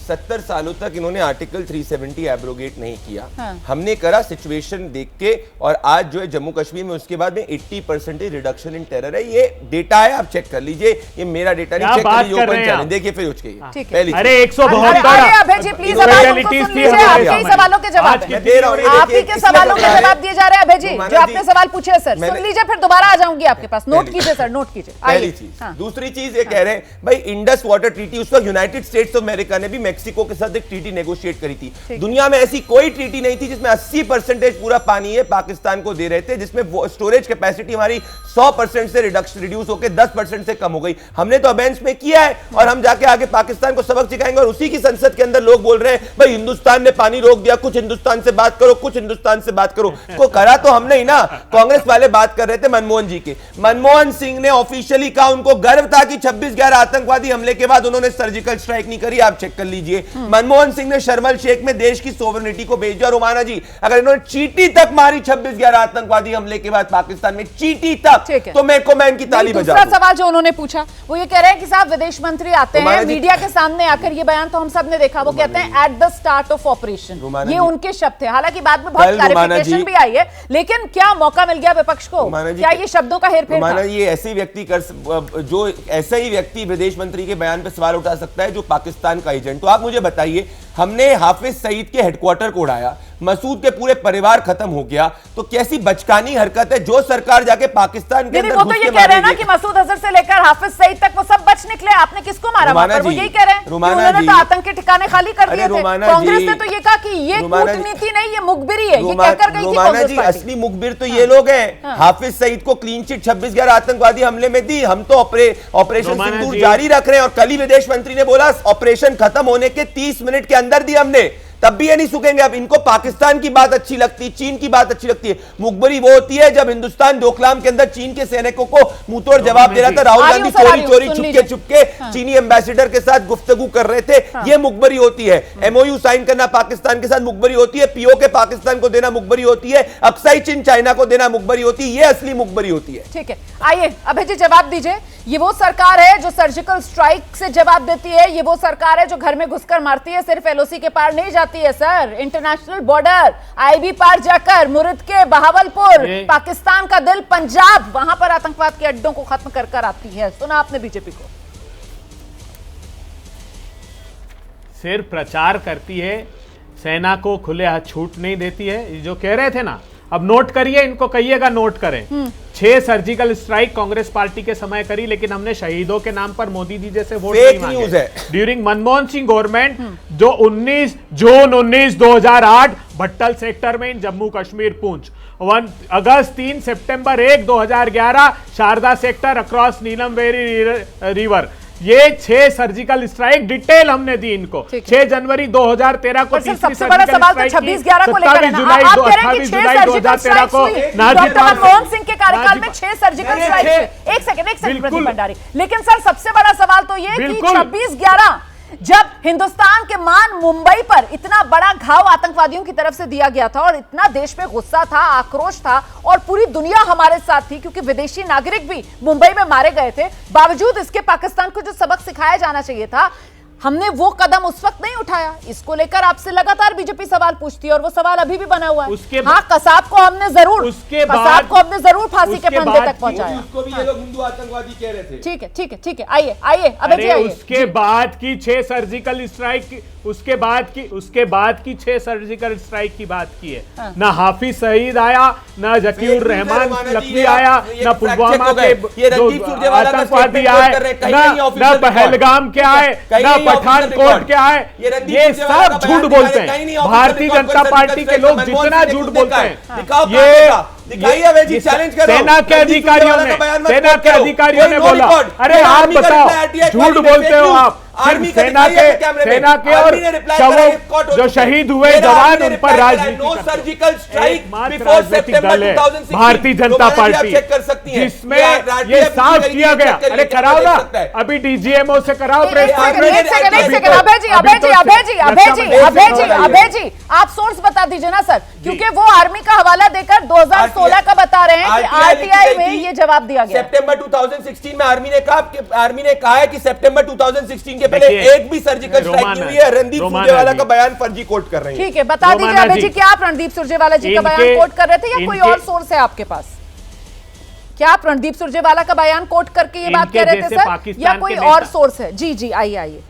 70 सालों तक इन्होंने आर्टिकल 370 एब्रोगेट नहीं किया। हमने करा सिचुएशन देख के, और आज जो है जम्मू कश्मीर में उसके बाद में 80% रिडक्शन इन टेरर है। ये डेटा है, आप चेक कर लीजिए, ये मेरा डेटा नहीं, चेक कर लीजिए, ओपन चैनल देखिए फिर उसके पहली। अरे 172 आपके सवालों के जवाब आप ही के सवालों के जवाब दिए जा रहे हैं अभय जी, जो आपने सवाल पूछे सर, सुन लीजिए फिर दोबारा आ जाऊंगी आपके पास, नोट कीजिए सर, नोट कीजिए। पहली चीज। दूसरी चीज ये कह रहे हैं भाई इंडस वाटर ट्रीटी, उस वक्त यूनाइटेड स्टेट्स ऑफ अमेरिका ने भी मैक्सिको के साथ एक ट्रीटी नेगोशिएट करी थी। दुनिया में ऐसी कोई ट्रीटी नहीं थी जिसमें 80% पूरा पानी है पाकिस्तान को दे रहे थे, जिसमें स्टोरेज कैपेसिटी हमारी 100% से रिड्यूस होकर 10% से कम हो गई। हमने तो अबेंस में किया है, और हम जाके आगे पाकिस्तान को सबक सिखाएंगे। और उसी की संसद के अंदर लोग बोल रहे हैं भाई हिंदुस्तान ने पानी रोक दिया, कुछ हिंदुस्तान से बात करो, कुछ हिंदुस्तान से बात करो। को करा तो हमने ही ना, कांग्रेस वाले बात कर रहे थे मनमोहन जी के। मनमोहन सिंह ने ऑफिशियली कहा उनको गर्व था कि 26/11 आतंकवादी हमले के बाद उन्होंने सर्जिकल स्ट्राइक नहीं करी। आप चेक कर लीजिए, मनमोहन सिंह ने शर्मल शेख में देश की सोवरेनिटी को भेज दिया। रोमाना जी, अगर इन्होंने चीटी तक मारी 26/11 आतंकवादी हमले के बाद पाकिस्तान में, चीटी तक, तो मैं इनकी ताली बजा दूं। दूसरा सवाल जो उन्होंने पूछा वो ये कह रहे हैं कि साहब विदेश मंत्री आते हैं मीडिया के सामने आकर, ये बयान तो हम सब ने देखा, वो कहते हैं eight the start of operation, ये उनके शब्द थे। हालांकि बाद में बहुत क्लैरिफिकेशन भी आई है, लेकिन क्या मौका मिल गया विपक्ष को? क्या ये शब्दों का हेरफेर था? ये ऐसे व्यक्ति जो ऐसा ही व्यक्ति विदेश मंत्री के बयान पर सवाल उठा सकता है जो पाकिस्तान का एजेंट। तो आप मुझे बताइए, हमने हाफिज सईद के हेडक्वार्टर को उड़ाया, मसूद के पूरे परिवार खत्म हो गया, तो कैसी बचकानी हरकत है जो सरकार जाके पाकिस्तान के अंदर वो तो ये कह रहे हैं ना कि मसूद अजहर से लेकर हाफिज सईद तक वो सब बच निकले, आपने किसको मारा? वो यही कह रहे हैं उन्होंने तो आतंक के ठिकाने खाली कर दिए थे। कांग्रेस ने तो ये कहा कि ये कूटनीति नहीं, ये मुखबिरी है, ये कहकर गई थी कांग्रेस पार्टी। असली मुखबिर तो ये लोग हैं। हाफिज सईद को क्लीन चिट 26/11 आतंकवादी हमले में दी, हम तो ऑपरेशन सिंदूर जारी रख रहे हैं। और कल ही विदेश मंत्री ने बोला ऑपरेशन खत्म होने के 30 मिनट के अंदर दी हमने, तब भी ये नहीं सुखेंगे। अब इनको पाकिस्तान की बात अच्छी लगती, चीन की बात अच्छी लगती है। मुखबरी वो होती है जब हिंदुस्तान डोकलाम के अंदर चीन के सैनिकों को मुंहतोड़ जवाब दे रहा था, राहुल गांधी चोरी चोरी चुपके चुपके चीनी एम्बेसडर के साथ गुफ्तगू कर रहे थे, ये मुखबरी होती है। एमओयू साइन करना पाकिस्तान के साथ मुखबरी होती है, पीओके पाकिस्तान को देना मुखबरी होती है, अक्साई चीन चाइना को देना मुखबरी होती है, ये असली मुखबरी होती है। ठीक है, आइए अभय जी जवाब दीजिए। ये वो सरकार है जो सर्जिकल स्ट्राइक से जवाब देती है, ये वो सरकार है जो घर में घुसकर मारती है, सिर्फ एलओसी के पार नहीं जाती है सर, इंटरनेशनल बॉर्डर आईबी पार जाकर मुरिद के बहावलपुर, पाकिस्तान का दिल पंजाब, वहां पर आतंकवाद के अड्डों को खत्म कर कर आती है। सुना आपने बीजेपी को? सिर्फ प्रचार करती है, सेना को खुले हाथ छूट नहीं देती है। जो कह रहे थे ना, अब नोट करिए, इनको कहिएगा नोट करें। 6 सर्जिकल स्ट्राइक कांग्रेस पार्टी के समय करी, लेकिन हमने शहीदों के नाम पर मोदी जी जैसे वोट नहीं मांगे। ड्यूरिंग मनमोहन सिंह गवर्नमेंट, जो 19 जून 19 2008 भट्टल सेक्टर में जम्मू कश्मीर पूंछ, 1 अगस्त 3 सितंबर 1 2011 शारदा सेक्टर अक्रॉस नीलम वेरी रिवर, ये 6 सर्जिकल स्ट्राइक डिटेल हमने दी इनको। 6 जनवरी 2013 को सबसे बड़ा सवाल तो 26/11 को लेकर है ना। आप कह रहे हैं कि 6 सर्जिकल स्ट्राइक हुई डॉक्टर मनमोहन सिंह के कार्यकाल में, 6 सर्जिकल स्ट्राइक हुए। एक सेकंड प्रदीप भंडारी, लेकिन सर सबसे बड़ा सवाल तो ये कि 26/11 जब हिंदुस्तान के मान मुंबई पर इतना बड़ा घाव आतंकवादियों की तरफ से दिया गया था और इतना देश में गुस्सा था, आक्रोश था और पूरी दुनिया हमारे साथ थी क्योंकि विदेशी नागरिक भी मुंबई में मारे गए थे, बावजूद इसके पाकिस्तान को जो सबक सिखाया जाना चाहिए था, हमने वो कदम उस वक्त नहीं उठाया। इसको लेकर आपसे लगातार बीजेपी सवाल पूछती है और वो सवाल अभी भी बना हुआ है। हाँ, कसाब को हमने जरूर फांसी के फंदे तक पहुंचाया। उसको भी ये लोग हिंदू आतंकवादी कह रहे थे। ठीक है, ठीक है, ठीक है, आइए आइए अबे जी आइए। उसके बाद की 6 सर्जिकल स्ट्राइक, उसके बाद की 6 सर्जिकल स्ट्राइक की बात की है। हाँ। ना हाफिज सईद आया, ना जकीउर रहमान लखवी आया, ना पुलवामा के आतंकवादी आए, ना पहलगाम के आए, ना पठानकोट के आए। ये सब झूठ बोलते हैं। भारतीय जनता पार्टी के लोग जितना झूठ बोलते हैं, ये सेना के अधिकारियों ने बोला। अरे आप बताओ, झूठ बोलते हो आप। सिर्फ सेना के और शवों जो शहीद हुए जवान, उन पर राजनीतिक दल है भारतीय जनता पार्टी, जिसमें ये साफ किया गया। अरे कराओ ना, अभी डीजीएमओ से कराओ प्रेस अभय जी आप सोर्स बता दीजिए ना सर, क्योंकि वो आर्मी का हवाला देकर 2016 का बता रहे हैं कि आरटीआई में ये जवाब दिया गया। सितंबर 2016 में आर्मी ने कहा है कि सितंबर 2016 के पहले एक भी सर्जिकल स्ट्राइक नहीं हुई है। रणदीप सुरजेवाला का बयान फर्जी कोट कर रहे हैं। ठीक है, बता दीजिए अभय जी, क्या आप रणदीप सुरजेवाला जी का बयान कोट कर रहे थे या कोई और सोर्स है आपके पास? क्या आप रणदीप सुरजेवाला का बयान कोट करके ये बात कह रहे थे सर, या कोई और सोर्स है? जी जी, आइए आइए।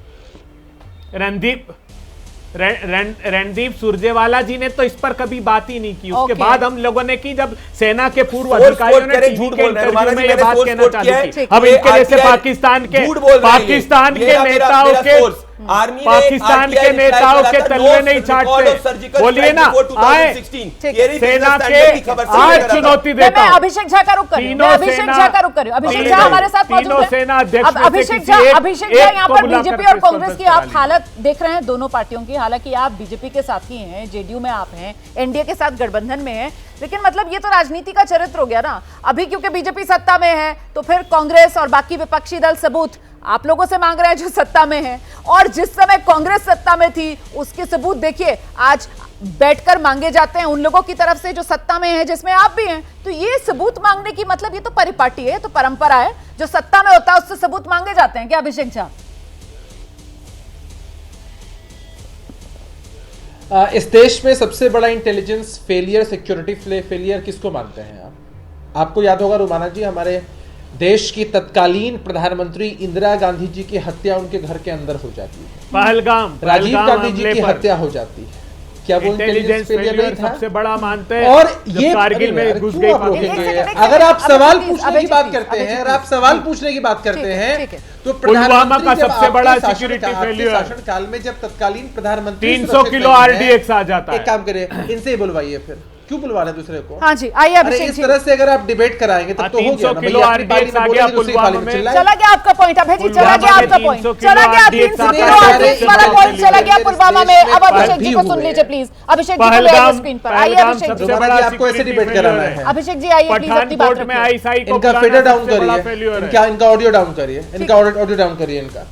रणदीप सुरजेवाला जी ने तो इस पर कभी बात ही नहीं की। उसके बाद हम लोगों ने की, जब सेना के पूर्व अधिकारियों ने झूठ बोल इंटरव्यू में ये बात कहना चालू की। अब इनके जैसे पाकिस्तान के नेताओं के तलवे नहीं छाटते। बोलिए ना, आए सेना के आज चुनौती देता हूं। अभिषेक झा का रुख करिए, अभिषेक झा का रुख करिए। अभिषेक झा हमारे साथ मौजूद हैं। सेना अध्यक्ष अभिषेक झा यहाँ पर बीजेपी और कांग्रेस की आप हालत देख रहे हैं, दोनों पार्टियों की। हालांकि आप बीजेपी के साथ ही हैं, जेडीयू में आप हैं, एनडीए के साथ गठबंधन में हैं, लेकिन मतलब ये तो राजनीति का चरित्र हो गया ना। अभी क्योंकि बीजेपी सत्ता में है तो फिर कांग्रेस और बाकी विपक्षी दल सबूत आप लोगों से मांग रहे हैं जो सत्ता में है, और जिस समय कांग्रेस सत्ता में थी उसके सबूत देखिए आज बैठकर मांगे जाते हैं उन लोगों की तरफ से जो सत्ता में है, जिसमें आप भी हैं। तो ये सबूत मांगने की मतलब ये तो परिपाटी है, तो परंपरा है। जो सत्ता में होता है उससे सबूत मांगे जाते हैं क्या अभिषेक झा? इस देश में सबसे बड़ा इंटेलिजेंस फेलियर, सिक्योरिटी फेलियर किसको मानते हैं आप? आपको याद होगा रुमाना जी, हमारे देश की तत्कालीन प्रधानमंत्री इंदिरा गांधी जी की हत्या उनके घर के अंदर हो जाती है। पहलगाम राजीव गांधी जी की हत्या हो जाती है। क्या वो इंटेलिजेंस फेलियर नहीं था? सबसे बड़ा मानते हैं। और ये कारगिल में घुस गई। अगर आप सवाल पूछने की बात करते हैं, अगर आप सवाल पूछने की बात करते हैं, तो पुलवामा का सबसे बड़ा सिक्योरिटी फेलियर शासन काल में जब तत्कालीन प्रधानमंत्री 300 किलो आरडीएक्स आ जाता है। एक काम करिए, इनसे ही बुलवाइए, फिर क्यों बुलवा रहे दूसरे को? हाँ जी, आइए अभिषेक जी। इस तरह से अगर आप डिबेट कराएंगे तब तो हो गया ना। 300 किलो आरडीएक्स आ गया पुलवामा में। चला गया आपका पॉइंट अभय जी, चला गया आपका पॉइंट, चला गया 300 किलो आरडीएक्स वाला पॉइंट चला गया पुलवामा में। अब अभिषेक जी को सुन लीजिए प्लीज, अभिषेक जी को ले स्क्रीन पर आइए। अभिषेक जी, आपको ऐसे डिबेट कराना है। अभिषेक जी आइए प्लीज, अपनी बात रखिए। इनका फेडर डाउन करिए, इनका ऑडियो डाउन करिए, इनका ऑडियो डाउन करिए इनका।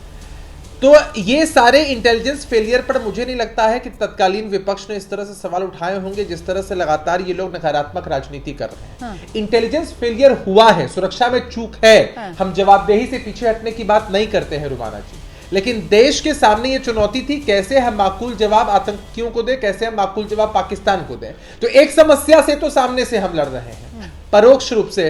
तो ये सारे इंटेलिजेंस फेलियर पर मुझे नहीं लगता है कि तत्कालीन विपक्ष ने इस तरह से सवाल उठाए होंगे जिस तरह से लगातार ये लोग नकारात्मक राजनीति कर रहे हैं। इंटेलिजेंस फेलियर हुआ है, सुरक्षा में चूक है। हम जवाबदेही से पीछे हटने की बात नहीं करते हैं रुमाना जी, लेकिन देश के सामने ये चुनौती थी कैसे हम माकूल जवाब आतंकियों को दें, कैसे हम माकूल जवाब पाकिस्तान को दें। तो एक समस्या से तो सामने से हम लड़ रहे हैं, परोक्ष रूप से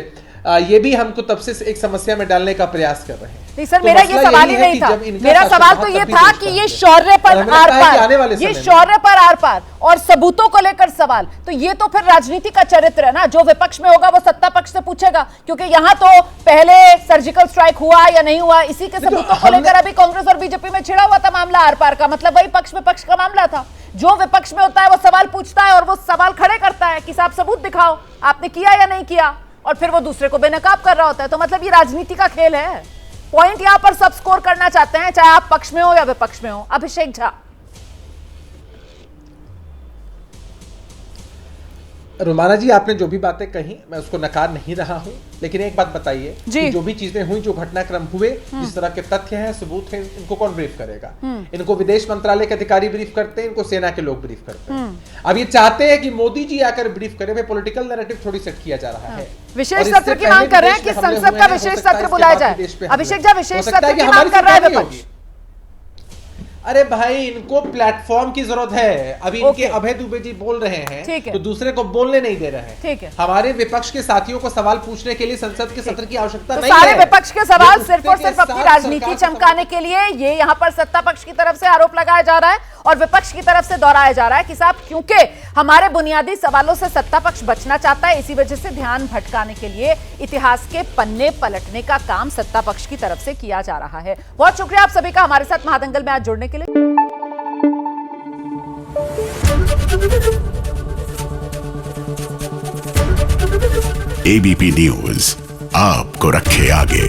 ये भी हमको तब से एक समस्या में डालने का प्रयास कर रहे हैं। नहीं सर, मेरा ये सवाल ही नहीं था। मेरा सवाल तो ये था कि ये शौर्य पर आर पार, ये शौर्य पर आर पार और सबूतों को लेकर सवाल, तो ये तो फिर राजनीति का चरित्र है ना। जो विपक्ष में होगा वो सत्ता पक्ष से पूछेगा, क्योंकि यहाँ तो पहले सर्जिकल स्ट्राइक हुआ या नहीं हुआ, इसी के सबूतों को लेकर अभी कांग्रेस और बीजेपी में छिड़ा हुआ था मामला आर पार का। मतलब वही पक्ष विपक्ष का मामला था। जो विपक्ष में होता है वो सवाल पूछता है और वो सवाल खड़े करता है कि साहब सबूत दिखाओ, आपने किया या नहीं किया, और फिर वो दूसरे को बेनकाब कर रहा होता है। तो मतलब ये राजनीति का खेल है। पॉइंट यहां पर सब स्कोर करना चाहते हैं, चाहे आप पक्ष में हो या विपक्ष में हो। अभिषेक झा, रुमाना जी आपने जो भी बातें कही मैं उसको नकार नहीं रहा हूं, लेकिन एक बात बताइए कि जो भी चीजें हुई, जो घटनाक्रम हुए, जिस तरह के तथ्य हैं, सबूत हैं, इनको कौन ब्रीफ करेगा? इनको विदेश मंत्रालय के अधिकारी ब्रीफ करते हैं, इनको सेना के लोग ब्रीफ करते हैं। अब ये चाहते हैं कि मोदी जी आकर ब्रीफ करें, वे पॉलिटिकल नैरेटिव थोड़ी सेट किया जा रहा है। विशेष सत्र की मांग कर रहे हैं कि संसद का विशेष सत्र बुलाया जाए। अभिषेक झा, विशेष सत्र की मांग कर रहा है विपक्ष। अरे भाई इनको प्लेटफॉर्म की जरूरत है। अभी इनके अभय दुबे जी बोल रहे हैं तो दूसरे को बोलने नहीं दे रहे हैं। ठीक है, हमारे विपक्ष के साथियों को सवाल पूछने के लिए संसद के सत्र की आवश्यकता तो नहीं सारे है। विपक्ष के सवाल सिर्फ और सिर्फ अपनी राजनीति चमकाने के लिए ये यहाँ पर सत्ता पक्ष की तरफ से आरोप लगाया जा रहा है और विपक्ष की तरफ से दोहराया जा रहा है कि साहब क्योंकि हमारे बुनियादी सवालों से सत्ता पक्ष बचना चाहता है, इसी वजह से ध्यान भटकाने के लिए इतिहास के पन्ने पलटने का काम सत्ता पक्ष की तरफ से किया जा रहा है। बहुत शुक्रिया आप सभी का हमारे साथ महादंगल में आज जुड़ने के लिए। एबीपी न्यूज आपको रखे आगे।